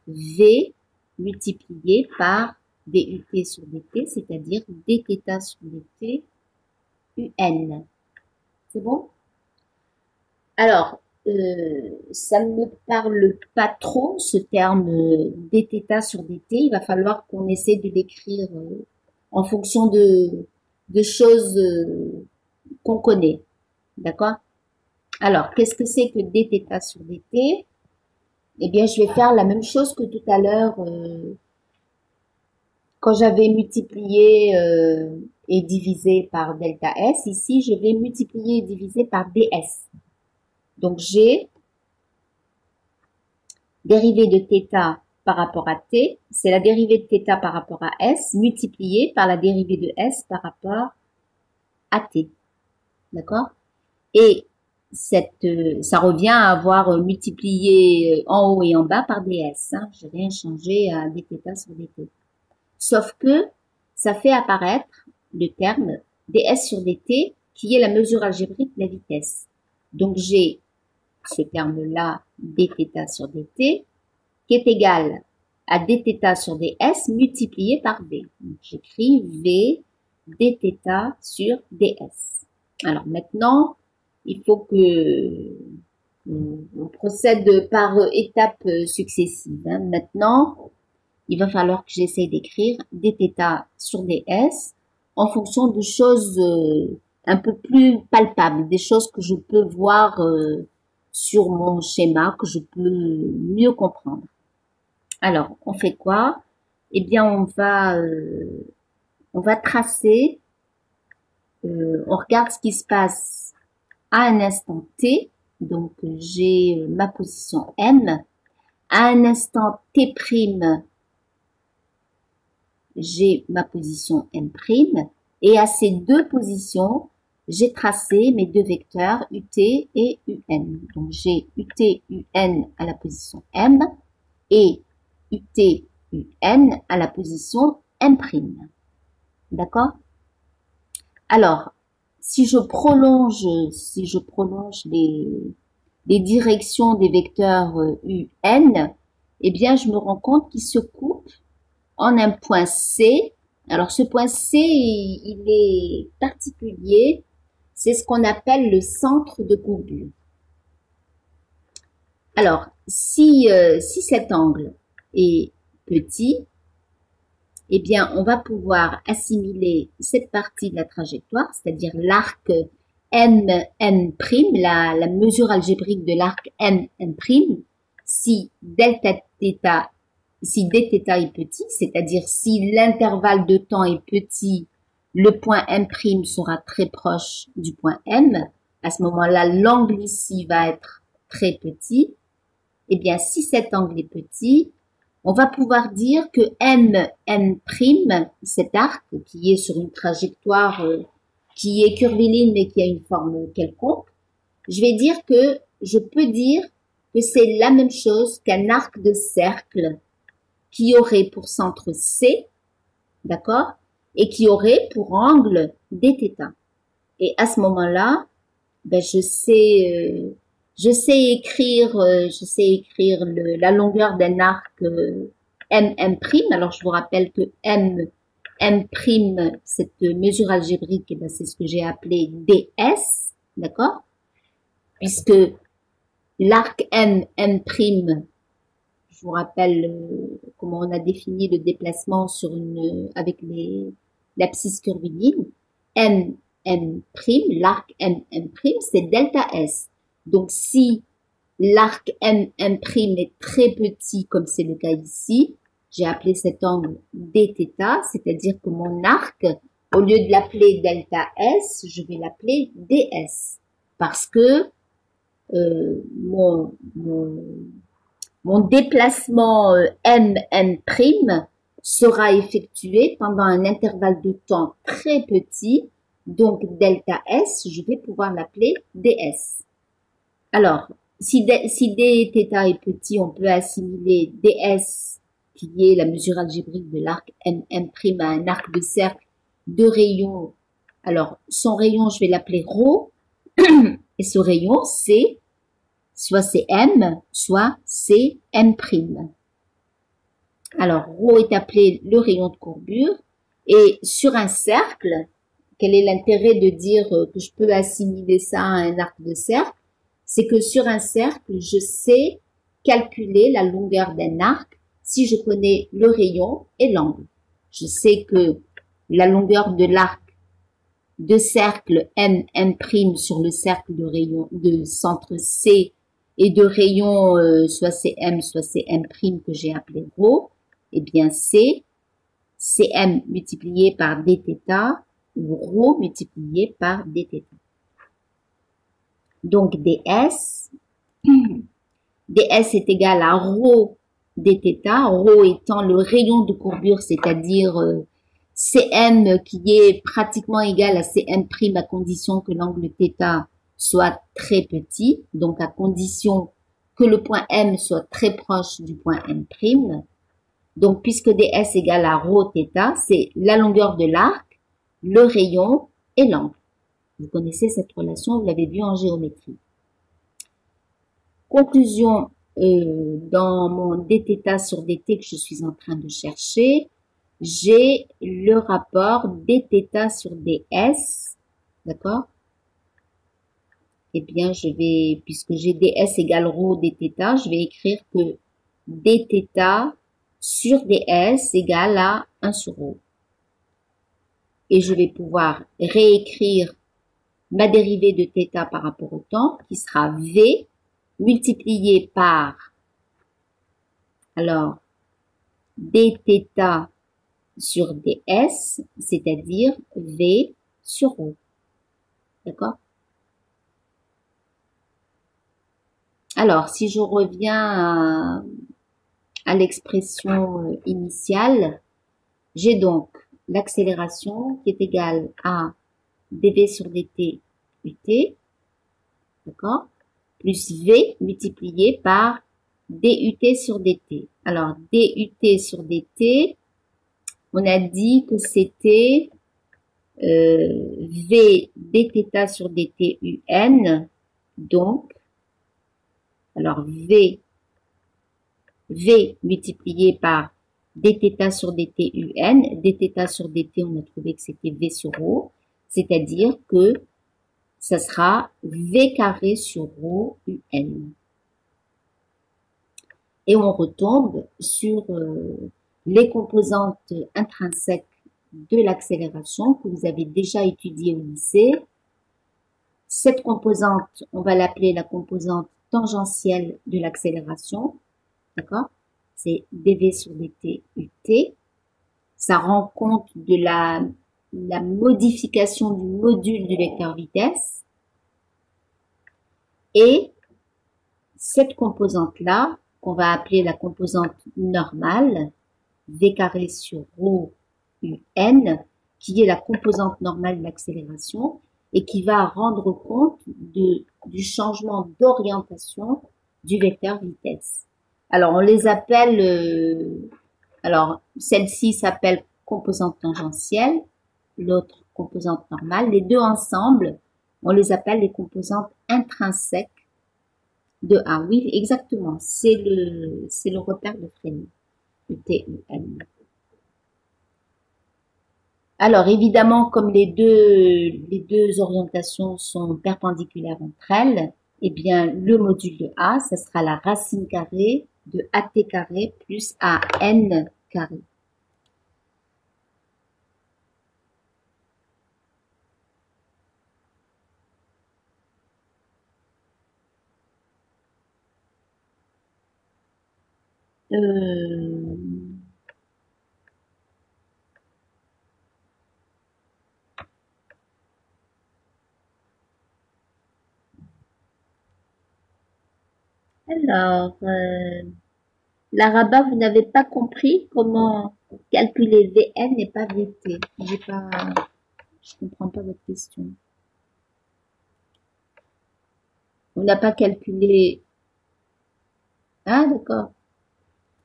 V multiplié par dut sur dt, c'est-à-dire dθ sur dt un. C'est bon? Alors, ça ne me parle pas trop, ce terme dθ sur dt. Il va falloir qu'on essaie de l'écrire en fonction de choses qu'on connaît. D'accord? Alors, qu'est-ce que c'est que dθ sur dt? Eh bien, je vais faire la même chose que tout à l'heure quand j'avais multiplié et divisé par delta S. Ici, je vais multiplier et diviser par ds. Donc, j'ai dérivée de θ par rapport à t, c'est la dérivée de θ par rapport à S multipliée par la dérivée de S par rapport à t. D'accord? Et ça revient à avoir multiplié en haut et en bas par ds. Hein. Je n'ai rien changé à dθ sur dt. Sauf que ça fait apparaître le terme ds sur dt qui est la mesure algébrique de la vitesse. Donc j'ai ce terme-là dθ sur dt qui est égal à dθ sur ds multiplié par v. J'écris v dθ sur ds. Alors maintenant, il faut que on procède par étapes successives. Hein. Maintenant, il va falloir que j'essaie d'écrire dθ sur ds en fonction de choses un peu plus palpables, des choses que je peux voir sur mon schéma, que je peux mieux comprendre. Alors, on fait quoi? Eh bien, on va tracer, on regarde ce qui se passe à un instant t, donc j'ai ma position m, à un instant t', j'ai ma position m', et à ces deux positions, j'ai tracé mes deux vecteurs ut et un. Donc j'ai ut, un à la position m et ut, un à la position m'. D'accord? Alors, si je prolonge les directions des vecteurs un, eh bien, je me rends compte qu'ils se coupent en un point C. Alors, ce point C, il est particulier. C'est ce qu'on appelle le centre de courbure. Alors, si cet angle est petit, eh bien, on va pouvoir assimiler cette partie de la trajectoire, c'est-à-dire l'arc n', la mesure algébrique de l'arc n', si delta θ, si dθ est petit, c'est-à-dire si l'intervalle de temps est petit, le point m' sera très proche du point M. À ce moment-là, l'angle ici va être très petit. Eh bien, si cet angle est petit, on va pouvoir dire que n', cet arc qui est sur une trajectoire qui est curviligne mais qui a une forme quelconque, je vais dire que je peux dire que c'est la même chose qu'un arc de cercle qui aurait pour centre C, d'accord, et qui aurait pour angle dθ. Et à ce moment-là, ben je sais écrire la longueur d'un arc m'. Alors je vous rappelle que m', cette mesure algébrique, eh ben, c'est ce que j'ai appelé ds, d'accord? Puisque l'arc m', je vous rappelle comment on a défini le déplacement sur avec l'abscisse curviligne, m', l'arc m', c'est delta S. Donc, si l'arc m', est très petit, comme c'est le cas ici, j'ai appelé cet angle dθ, c'est-à-dire que mon arc, au lieu de l'appeler delta S, je vais l'appeler ds. Parce que mon déplacement m', sera effectué pendant un intervalle de temps très petit. Donc, delta S, je vais pouvoir l'appeler ds. Alors, si dθ est petit, on peut assimiler ds, qui est la mesure algébrique de l'arc m', à un arc de cercle de rayon. Alors, son rayon, je vais l'appeler ρ, et ce rayon, c'est soit c'est m, soit c'est m'. Alors, ρ est appelé le rayon de courbure, et sur un cercle, quel est l'intérêt de dire que je peux assimiler ça à un arc de cercle? C'est que sur un cercle, je sais calculer la longueur d'un arc si je connais le rayon et l'angle. Je sais que la longueur de l'arc de cercle m', sur le cercle de rayon de centre C et de rayon soit c'est m, soit c'est m', que j'ai appelé ρ, eh bien c'est m multiplié par dθ ou ρ multiplié par dθ. Donc ds, est égal à ρ dθ, ρ étant le rayon de courbure, c'est-à-dire Cm qui est pratiquement égal à Cm' à condition que l'angle θ soit très petit, donc à condition que le point M soit très proche du point M'. Donc, puisque ds égale à ρ θ, c'est la longueur de l'arc, le rayon et l'angle. Vous connaissez cette relation, vous l'avez vu en géométrie. Conclusion, dans mon dθ sur dt que je suis en train de chercher, j'ai le rapport dθ sur ds, d'accord? Eh bien, puisque j'ai ds égale ρ dθ, je vais écrire que dθ sur ds égale à 1 sur ρ. Et je vais pouvoir réécrire ma dérivée de θ par rapport au temps, qui sera v multiplié par, alors, dθ sur ds, c'est-à-dire v sur ρ. D'accord? Alors, si je reviens à l'expression initiale, j'ai donc l'accélération qui est égale à dv sur dt ut, d'accord, plus v multiplié par dut sur dt. Alors, dut sur dt, on a dit que c'était v dθ sur dt un, donc, alors v multiplié par dθ sur dt un, dθ sur dt, on a trouvé que c'était v sur rho, c'est-à-dire que ça sera v carré sur rho un. Et on retombe sur les composantes intrinsèques de l'accélération que vous avez déjà étudié au lycée. Cette composante, on va l'appeler la composante tangentielle de l'accélération, d'accord? C'est dv sur dt ut. Ça rend compte de la modification du module du vecteur vitesse. Et cette composante-là, qu'on va appeler la composante normale, v carré sur rho un, qui est la composante normale de l'accélération et qui va rendre compte du changement d'orientation du vecteur vitesse. Alors, on les appelle, alors, celle-ci s'appelle composante tangentielle, l'autre composante normale. Les deux ensemble, on les appelle les composantes intrinsèques de A. Oui, exactement. C'est le repère de Fresnel, le TUN. Alors, évidemment, comme les deux orientations sont perpendiculaires entre elles, eh bien, le module de A, ça sera la racine carrée de AT carré plus AN carré. Alors, Laraba, vous n'avez pas compris comment calculer Vn et pas Vt. Je comprends pas votre question. On n'a pas calculé. Ah, d'accord.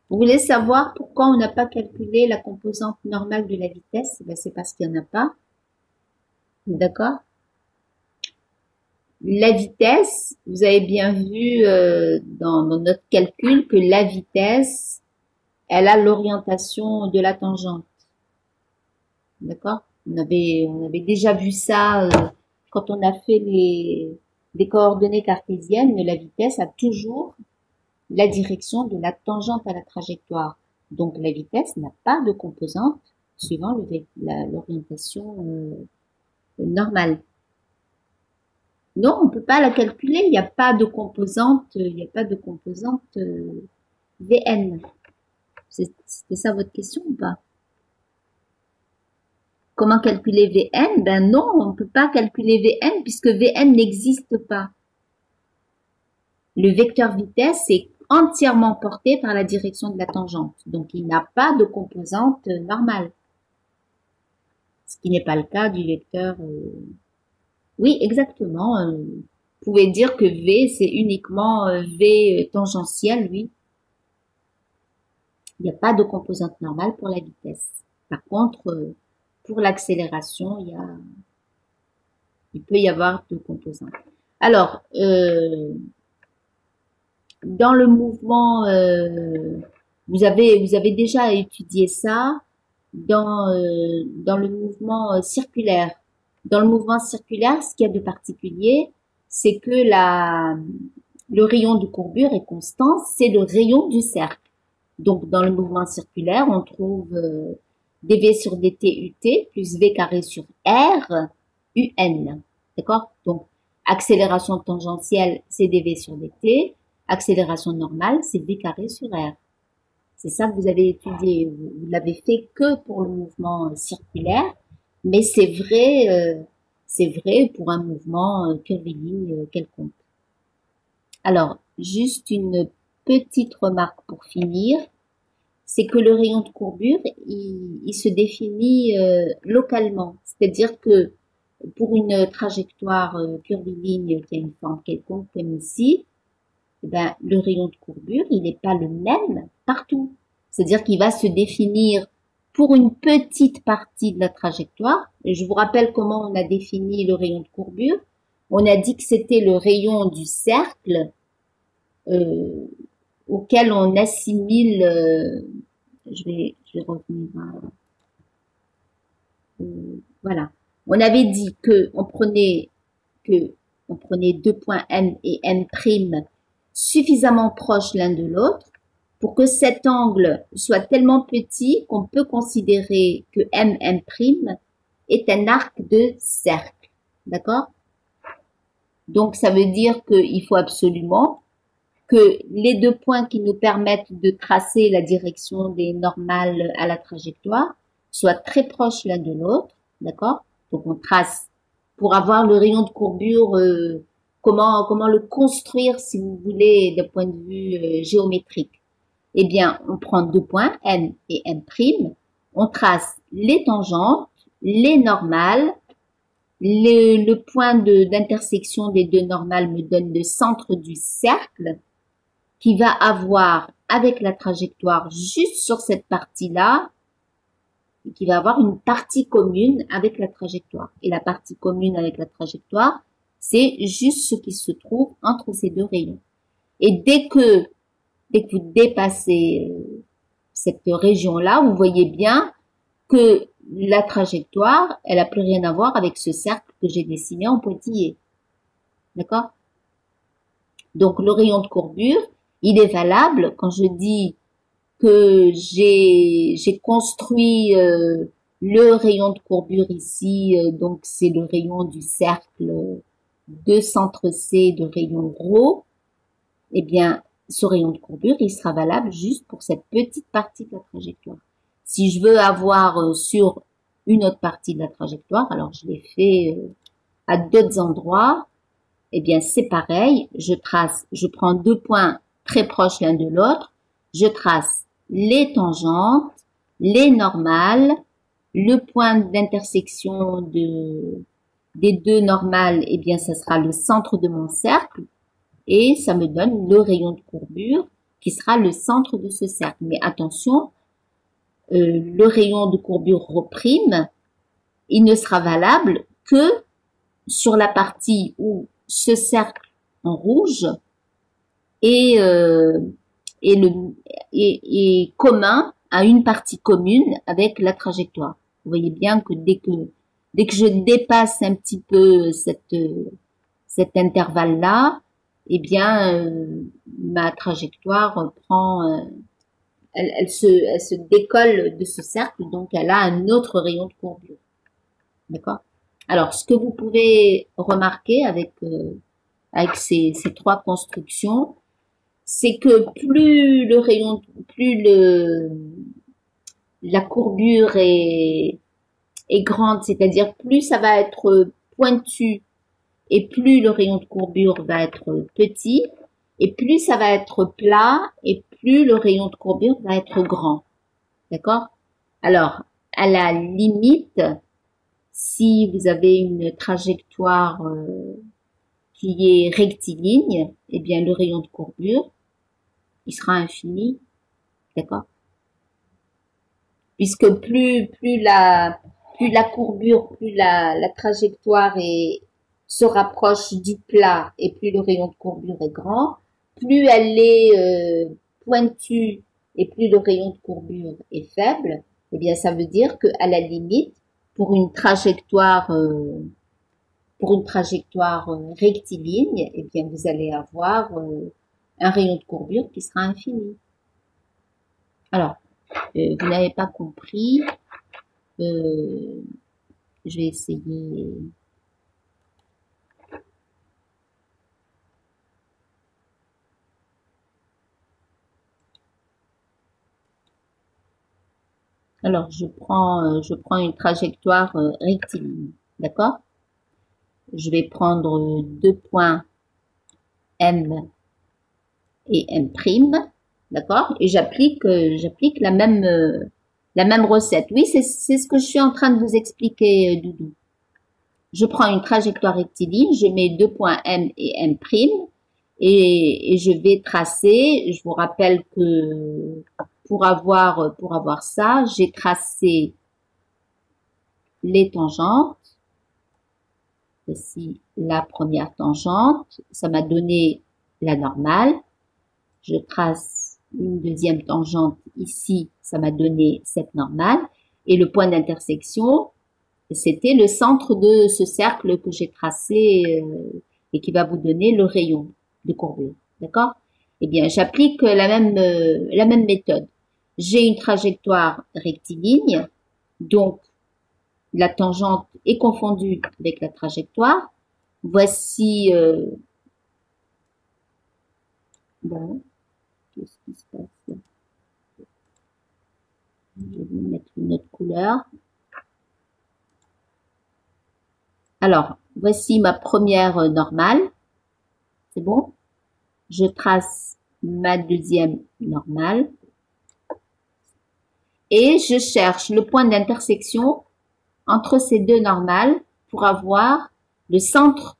Vous voulez savoir pourquoi on n'a pas calculé la composante normale de la vitesse? Ben, c'est parce qu'il n'y en a pas. D'accord? La vitesse, vous avez bien vu dans notre calcul que la vitesse, elle a l'orientation de la tangente. D'accord? On avait déjà vu ça quand on a fait les coordonnées cartésiennes. La vitesse a toujours la direction de la tangente à la trajectoire. Donc la vitesse n'a pas de composante suivant l'orientation normale. Non, on peut pas la calculer. Il n'y a pas de composante. Vn. C'était ça votre question ou pas? Comment calculer Vn? Ben non, on ne peut pas calculer Vn puisque Vn n'existe pas. Le vecteur vitesse est entièrement porté par la direction de la tangente. Donc, il n'a pas de composante normale. Ce qui n'est pas le cas du vecteur. Oui, exactement. Vous pouvez dire que V, c'est uniquement V tangentiel, oui. Il n'y a pas de composante normale pour la vitesse. Par contre, pour l'accélération, il peut y avoir deux composantes. Alors, dans le mouvement, vous avez déjà étudié ça dans le mouvement circulaire. Dans le mouvement circulaire, ce qu'il y a de particulier, c'est que le rayon de courbure est constant, c'est le rayon du cercle. Donc, dans le mouvement circulaire, on trouve dv sur dt ut plus v carré sur r un. D'accord? Donc, accélération tangentielle, c'est dv sur dt. Accélération normale, c'est v carré sur r. C'est ça que vous avez étudié. Vous l'avez fait que pour le mouvement circulaire, mais c'est vrai pour un mouvement curviligne quelconque. Alors, juste une petite remarque pour finir, c'est que le rayon de courbure, il se définit localement. C'est-à-dire que pour une trajectoire curviligne qui a une forme quelconque comme ici, eh ben, le rayon de courbure, il n'est pas le même partout. C'est-à-dire qu'il va se définir pour une petite partie de la trajectoire. Et je vous rappelle comment on a défini le rayon de courbure. On a dit que c'était le rayon du cercle auquel on assimile, je vais revenir voilà. On avait dit que on prenait deux points M et M' suffisamment proches l'un de l'autre pour que cet angle soit tellement petit qu'on peut considérer que M' est un arc de cercle. D'accord? Donc, ça veut dire qu'il faut absolument que les deux points qui nous permettent de tracer la direction des normales à la trajectoire soient très proches l'un de l'autre. D'accord? Donc, on trace pour avoir le rayon de courbure, comment le construire, si vous voulez, d'un point de vue géométrique. Eh bien, on prend deux points, M et M', on trace les tangentes, les normales, le point d'intersection des deux normales me donne le centre du cercle qui va avoir avec la trajectoire juste sur cette partie-là, qui va avoir une partie commune avec la trajectoire. Et la partie commune avec la trajectoire, c'est juste ce qui se trouve entre ces deux rayons. Et dès que vous dépassez cette région-là, vous voyez bien que la trajectoire, elle n'a plus rien à voir avec ce cercle que j'ai dessiné en pointillé. D'accord? Donc, le rayon de courbure, il est valable quand je dis que j'ai construit le rayon de courbure ici, donc c'est le rayon du cercle de centre C de rayon ρ, eh bien, ce rayon de courbure, il sera valable juste pour cette petite partie de la trajectoire. Si je veux avoir sur une autre partie de la trajectoire, alors je l'ai fait à d'autres endroits, eh bien, c'est pareil, je prends deux points très proches l'un de l'autre, je trace les tangentes, les normales, le point d'intersection des deux normales, eh bien, ça sera le centre de mon cercle, et ça me donne le rayon de courbure qui sera le centre de ce cercle. Mais attention, le rayon de courbure R'P', il ne sera valable que sur la partie où ce cercle en rouge est commun à une partie commune avec la trajectoire. Vous voyez bien que dès que je dépasse un petit peu cet intervalle-là, eh bien, ma trajectoire prend, elle se décolle de ce cercle, donc elle a un autre rayon de courbure. D'accord? Alors, ce que vous pouvez remarquer avec ces trois constructions, c'est que la courbure est grande, c'est-à-dire plus ça va être pointu et plus le rayon de courbure va être petit, et plus ça va être plat, et plus le rayon de courbure va être grand. D'accord? Alors, à la limite, si vous avez une trajectoire qui est rectiligne, eh bien, le rayon de courbure, il sera infini. D'accord? Puisque plus la courbure, plus la trajectoire se rapproche du plat et plus le rayon de courbure est grand, plus elle est pointue et plus le rayon de courbure est faible, eh bien ça veut dire que à la limite, pour une trajectoire rectiligne, eh bien vous allez avoir un rayon de courbure qui sera infini. Alors, vous n'avez pas compris, je vais essayer. Alors, je prends une trajectoire rectiligne, d'accord? Je vais prendre deux points M et M', d'accord? Et j'applique la même recette. Oui, c'est ce que je suis en train de vous expliquer, Doudou. Je prends une trajectoire rectiligne, je mets deux points M et M', et je vais tracer. Je vous rappelle que pour avoir ça, j'ai tracé les tangentes. Voici la première tangente, ça m'a donné la normale. Je trace une deuxième tangente ici, ça m'a donné cette normale. Et le point d'intersection, c'était le centre de ce cercle que j'ai tracé et qui va vous donner le rayon de courbure. D'accord? Eh bien, j'applique la même méthode. J'ai une trajectoire rectiligne, donc la tangente est confondue avec la trajectoire. Voici, bon, qu'est-ce qui se passe là? Je vais mettre une autre couleur. Alors, voici ma première normale. C'est bon? Je trace ma deuxième normale. Et je cherche le point d'intersection entre ces deux normales pour avoir le centre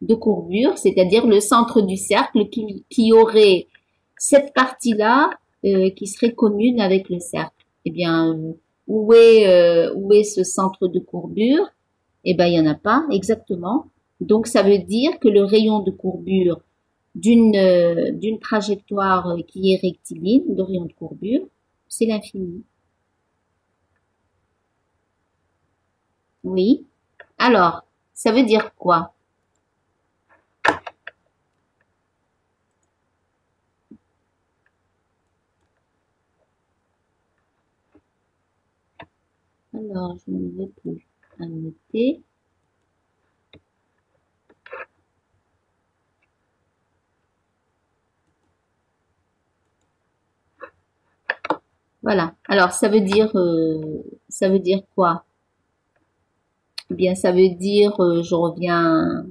de courbure, c'est-à-dire le centre du cercle qui aurait cette partie-là qui serait commune avec le cercle. Eh bien, où est ce centre de courbure? Eh bien, il n'y en a pas, exactement. Donc, ça veut dire que le rayon de courbure d'une trajectoire qui est rectiligne, le rayon de courbure, c'est l'infini. Oui. Alors, ça veut dire quoi? Alors, je ne vais plus à noter. Voilà. Alors, ça veut dire quoi? Eh bien, ça veut dire, je reviens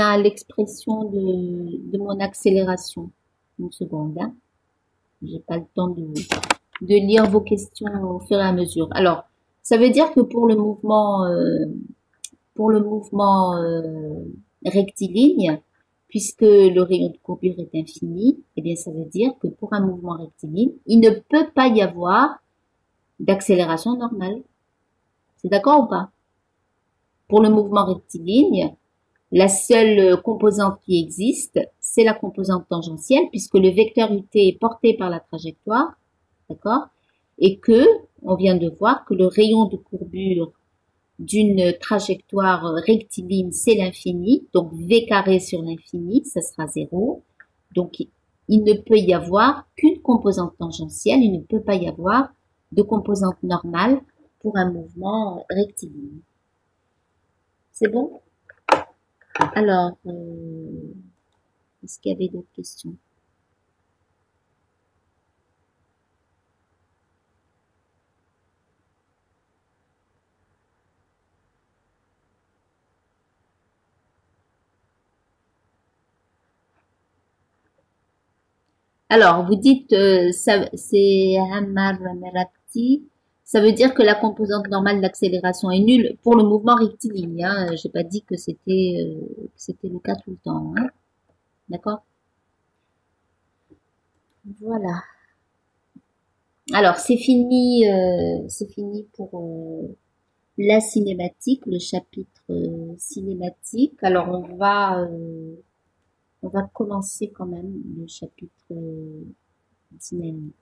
à l'expression de mon accélération. Une seconde, hein. J'ai pas le temps de lire vos questions au fur et à mesure. Alors, ça veut dire que pour le mouvement rectiligne, puisque le rayon de courbure est infini, eh bien, ça veut dire que pour un mouvement rectiligne, il ne peut pas y avoir d'accélération normale. C'est d'accord ou pas? Pour le mouvement rectiligne, la seule composante qui existe, c'est la composante tangentielle, puisque le vecteur ut est porté par la trajectoire, d'accord? Et que, on vient de voir que le rayon de courbure d'une trajectoire rectiligne, c'est l'infini, donc v carré sur l'infini, ça sera 0. Donc, il ne peut y avoir qu'une composante tangentielle, il ne peut pas y avoir de composante normale pour un mouvement rectiligne. C'est bon? Alors, est-ce qu'il y avait d'autres questions? Alors, vous dites, c'est Hamar Merakti, ça veut dire que la composante normale d'accélération est nulle pour le mouvement rectiligne. Hein. J'ai pas dit que c'était le cas tout le temps. Hein. D'accord? Voilà. Alors, c'est fini pour la cinématique, le chapitre cinématique. Alors, on va commencer quand même le chapitre dynamique.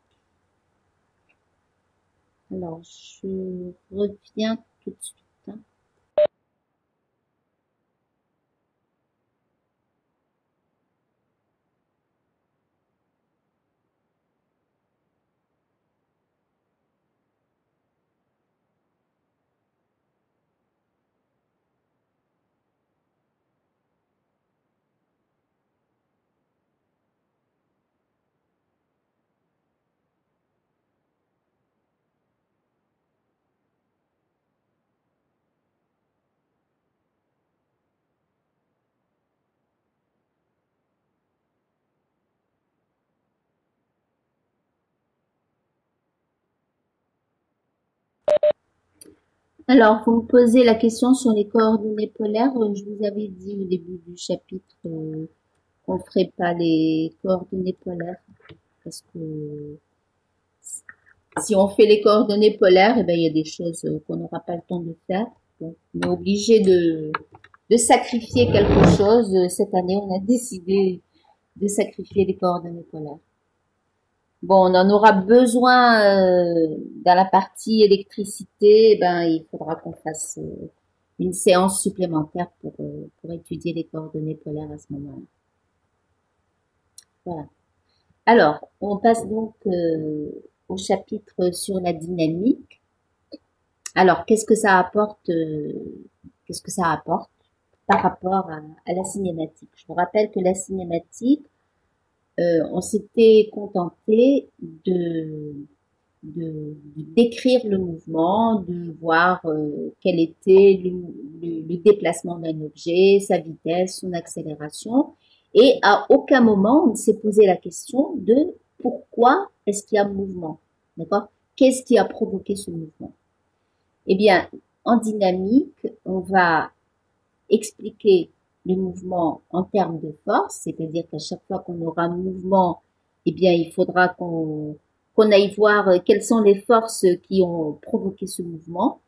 Alors, je reviens tout de suite. Hein. Alors, vous me posez la question sur les coordonnées polaires. Je vous avais dit au début du chapitre qu'on ne ferait pas les coordonnées polaires parce que si on fait les coordonnées polaires, eh ben, il y a des choses qu'on n'aura pas le temps de faire. Donc, on est obligé de sacrifier quelque chose. Cette année, on a décidé de sacrifier les coordonnées polaires. Bon, on en aura besoin dans la partie électricité. Eh ben, il faudra qu'on fasse une séance supplémentaire pour étudier les coordonnées polaires à ce moment-là. Voilà. Alors, on passe donc au chapitre sur la dynamique. Alors, qu'est-ce que ça apporte par rapport à la cinématique? Je vous rappelle que la cinématique, on s'était contenté de décrire le mouvement, de voir quel était le déplacement d'un objet, sa vitesse, son accélération. Et à aucun moment, on ne s'est posé la question de pourquoi est-ce qu'il y a un mouvement. D'accord? Qu'est-ce qui a provoqué ce mouvement? Eh bien, en dynamique, on va expliquer le mouvement en termes de force, c'est-à-dire qu'à chaque fois qu'on aura un mouvement, eh bien, il faudra qu'on aille voir quelles sont les forces qui ont provoqué ce mouvement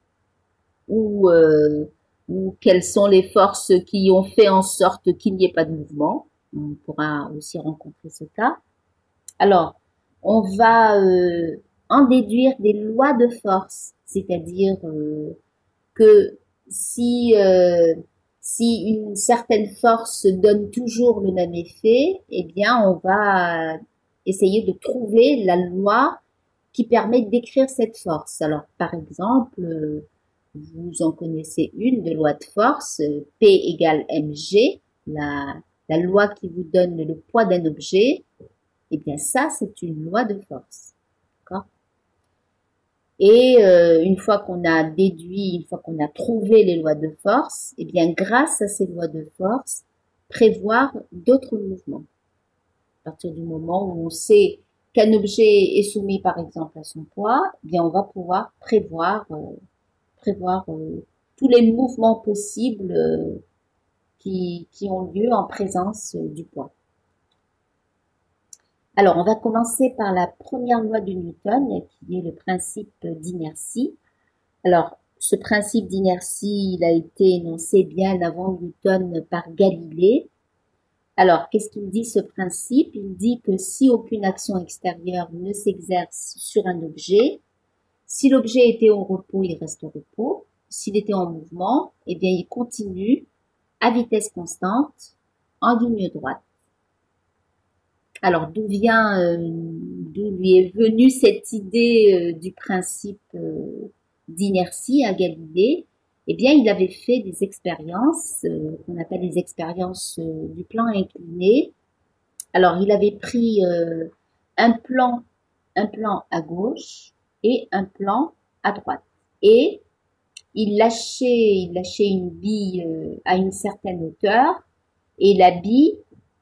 ou, euh, ou quelles sont les forces qui ont fait en sorte qu'il n'y ait pas de mouvement. On pourra aussi rencontrer ce cas. Alors, on va en déduire des lois de force, c'est-à-dire que si si une certaine force donne toujours le même effet, eh bien on va essayer de trouver la loi qui permet de décrire cette force. Alors par exemple, vous en connaissez une de loi de force, P égale mg, la loi qui vous donne le poids d'un objet, eh bien ça c'est une loi de force. D'accord? Et une fois qu'on a déduit, une fois qu'on a trouvé les lois de force, eh bien grâce à ces lois de force, prévoir d'autres mouvements. À partir du moment où on sait qu'un objet est soumis par exemple à son poids, eh bien on va pouvoir prévoir tous les mouvements possibles qui ont lieu en présence du poids. Alors, on va commencer par la première loi de Newton, qui est le principe d'inertie. Alors, ce principe d'inertie, il a été énoncé bien avant Newton par Galilée. Alors, qu'est-ce qu'il dit ce principe? Il dit que si aucune action extérieure ne s'exerce sur un objet, si l'objet était au repos, il reste au repos. S'il était en mouvement, eh bien, il continue à vitesse constante en ligne droite. Alors, d'où lui est venue cette idée du principe d'inertie à Galilée? Eh bien, il avait fait des expériences qu'on appelle des expériences du plan incliné. Alors, il avait pris un plan à gauche et un plan à droite. Et il lâchait une bille à une certaine hauteur et la bille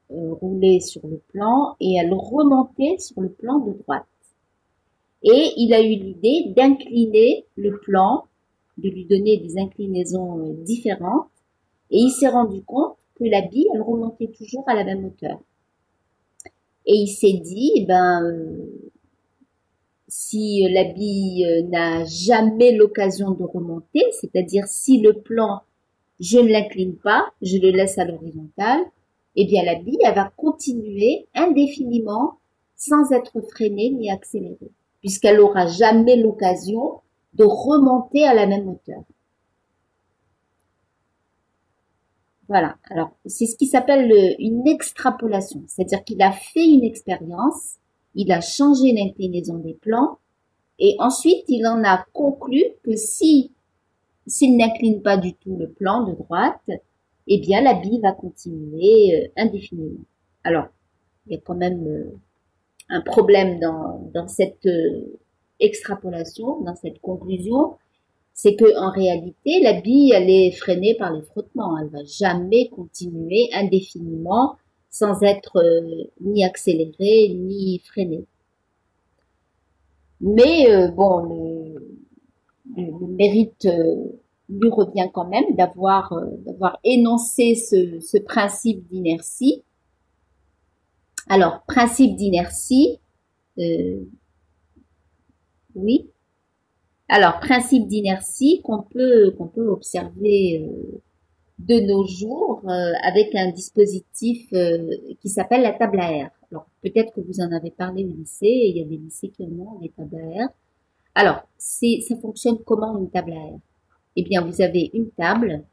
roulait sur le plan et elle remontait sur le plan de droite. Et il a eu l'idée d'incliner le plan, de lui donner des inclinaisons différentes et il s'est rendu compte que la bille, elle remontait toujours à la même hauteur. Et il s'est dit, eh ben, si la bille n'a jamais l'occasion de remonter, c'est-à-dire si le plan, je ne l'incline pas, je le laisse à l'horizontale, eh bien la bille, elle va continuer indéfiniment sans être freinée ni accélérée, puisqu'elle n'aura jamais l'occasion de remonter à la même hauteur. Voilà, alors c'est ce qui s'appelle une extrapolation, c'est-à-dire qu'il a fait une expérience, il a changé l'inclinaison des plans, et ensuite il en a conclu que s'il n'incline pas du tout le plan de droite, eh bien la bille va continuer indéfiniment. Alors, il y a quand même un problème dans cette extrapolation, dans cette conclusion, c'est que en réalité, la bille, elle est freinée par les frottements. Elle va jamais continuer indéfiniment sans être ni accélérée ni freinée. Mais bon, le mérite lui revient quand même d'avoir énoncé ce principe d'inertie. Alors, principe d'inertie, oui. Alors, principe d'inertie qu'on peut observer de nos jours avec un dispositif qui s'appelle la table à air. Alors, peut-être que vous en avez parlé au lycée, et il y a des lycées qui en ont des tables à air. Alors, ça fonctionne comment une table à air? Eh bien, vous avez une table.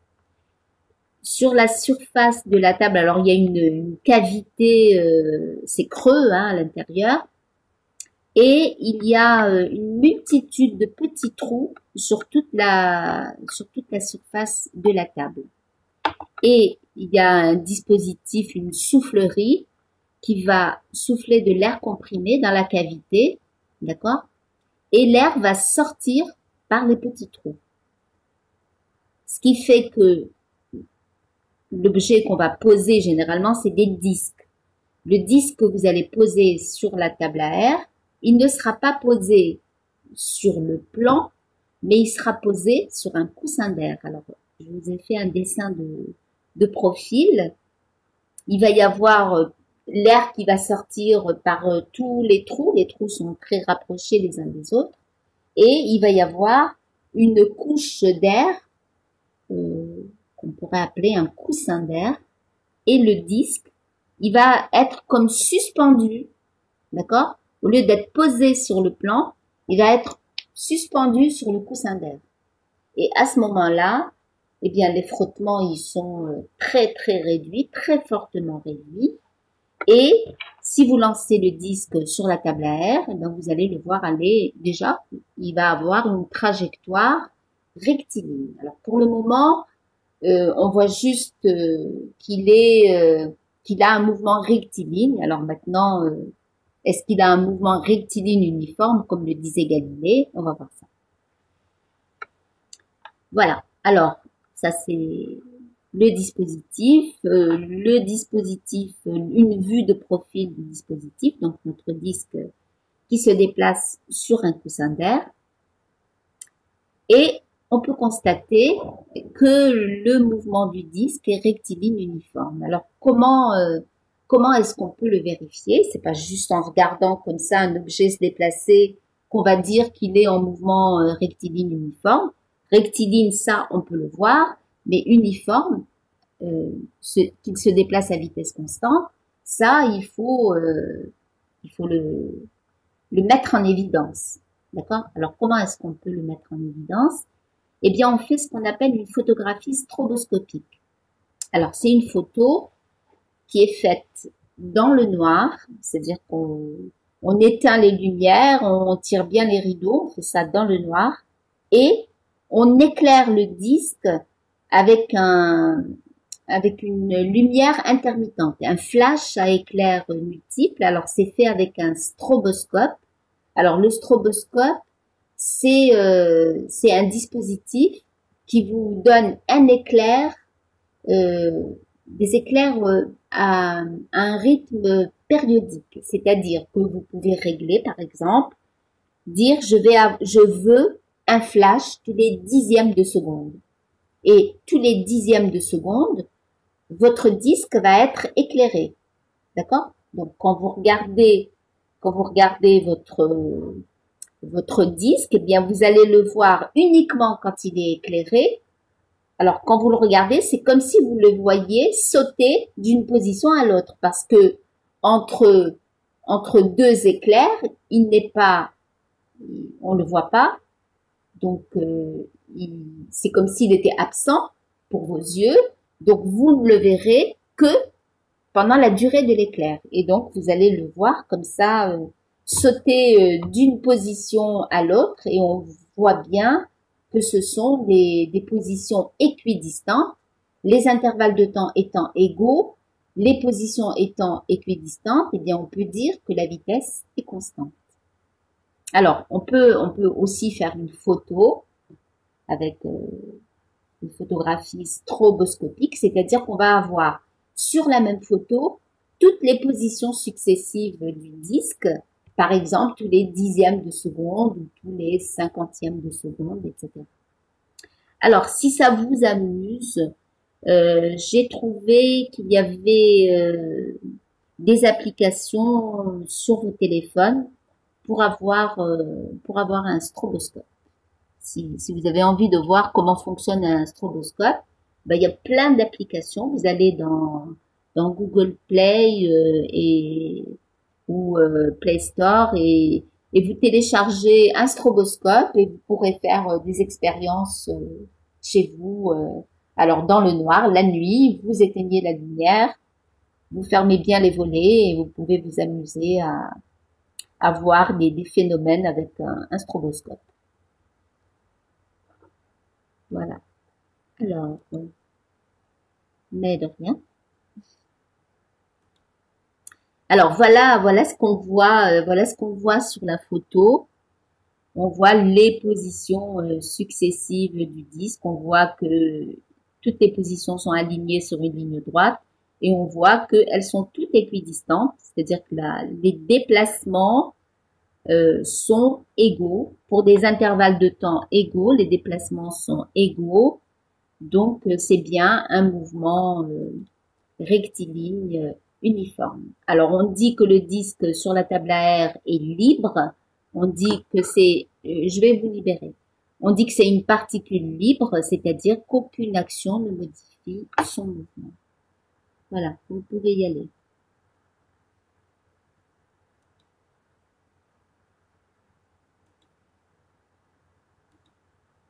Sur la surface de la table, alors il y a une cavité, c'est creux hein, à l'intérieur, et il y a une multitude de petits trous sur toute la surface de la table. Et il y a un dispositif, une soufflerie, qui va souffler de l'air comprimé dans la cavité, d'accord? Et l'air va sortir par les petits trous. Ce qui fait que l'objet qu'on va poser généralement, c'est des disques. Le disque que vous allez poser sur la table à air, il ne sera pas posé sur le plan, mais il sera posé sur un coussin d'air. Alors, je vous ai fait un dessin de profil. Il va y avoir l'air qui va sortir par tous les trous sont très rapprochés les uns des autres, et il va y avoir une couche d'air qu'on pourrait appeler un coussin d'air, et le disque, il va être comme suspendu, d'accord? Au lieu d'être posé sur le plan, il va être suspendu sur le coussin d'air. Et à ce moment-là, eh bien, les frottements, ils sont très, très réduits, très fortement réduits. Et si vous lancez le disque sur la table à air, eh bien, vous allez le voir aller, déjà, il va avoir une trajectoire rectiligne. Alors, pour le moment, on voit juste qu'il a un mouvement rectiligne. Alors maintenant, est-ce qu'il a un mouvement rectiligne uniforme, comme le disait Galilée? On va voir ça. Voilà. Alors, ça c'est le dispositif. Une vue de profil du dispositif. Donc, notre disque qui se déplace sur un coussin d'air. Et on peut constater que le mouvement du disque est rectiligne uniforme. Alors, comment est-ce qu'on peut le vérifier? C'est pas juste en regardant comme ça un objet se déplacer qu'on va dire qu'il est en mouvement rectiligne uniforme. Rectiligne, ça, on peut le voir, mais uniforme, qu'il se déplace à vitesse constante, ça, il faut le mettre en évidence. D'accord? Alors, comment est-ce qu'on peut le mettre en évidence? Eh bien, on fait ce qu'on appelle une photographie stroboscopique. Alors, c'est une photo qui est faite dans le noir, c'est-à-dire qu'on éteint les lumières, on tire bien les rideaux, on fait ça dans le noir, et on éclaire le disque avec une lumière intermittente, un flash à éclairs multiples. Alors, c'est fait avec un stroboscope. Alors, le stroboscope, c'est un dispositif qui vous donne un éclair, des éclairs à un rythme périodique. C'est-à-dire que vous pouvez régler, par exemple, dire je veux un flash tous les dixièmes de seconde. Et tous les dixièmes de seconde, votre disque va être éclairé. D'accord? Donc, quand vous regardez votre disque, eh bien, vous allez le voir uniquement quand il est éclairé. Alors, quand vous le regardez, c'est comme si vous le voyiez sauter d'une position à l'autre, parce que entre deux éclairs, on le voit pas. Donc, c'est comme s'il était absent pour vos yeux. Donc, vous ne le verrez que pendant la durée de l'éclair. Et donc, vous allez le voir comme ça, sauter d'une position à l'autre, et on voit bien que ce sont des positions équidistantes, les intervalles de temps étant égaux, les positions étant équidistantes, eh bien on peut dire que la vitesse est constante. Alors, on peut aussi faire une photo avec une photographie stroboscopique, c'est-à-dire qu'on va avoir sur la même photo toutes les positions successives du disque, par exemple tous les dixièmes de seconde ou tous les cinquantièmes de seconde, etc. Alors, si ça vous amuse, j'ai trouvé qu'il y avait des applications sur vos téléphones pour avoir un stroboscope. Si vous avez envie de voir comment fonctionne un stroboscope, ben, il y a plein d'applications. Vous allez dans Google Play ou Play Store et vous téléchargez un stroboscope et vous pourrez faire des expériences chez vous. Alors dans le noir, la nuit, vous éteignez la lumière, vous fermez bien les volets et vous pouvez vous amuser à voir des phénomènes avec un stroboscope. Voilà. Alors, mais de rien. Alors voilà ce qu'on voit sur la photo. On voit les positions successives du disque. On voit que toutes les positions sont alignées sur une ligne droite et on voit qu'elles sont toutes équidistantes, c'est-à-dire que les déplacements sont égaux pour des intervalles de temps égaux. Les déplacements sont égaux, donc c'est bien un mouvement rectiligne uniforme. Alors on dit que le disque sur la table à air est libre. On dit que c'est, je vais vous libérer. On dit que c'est une particule libre, c'est-à-dire qu'aucune action ne modifie son mouvement. Voilà, vous pouvez y aller.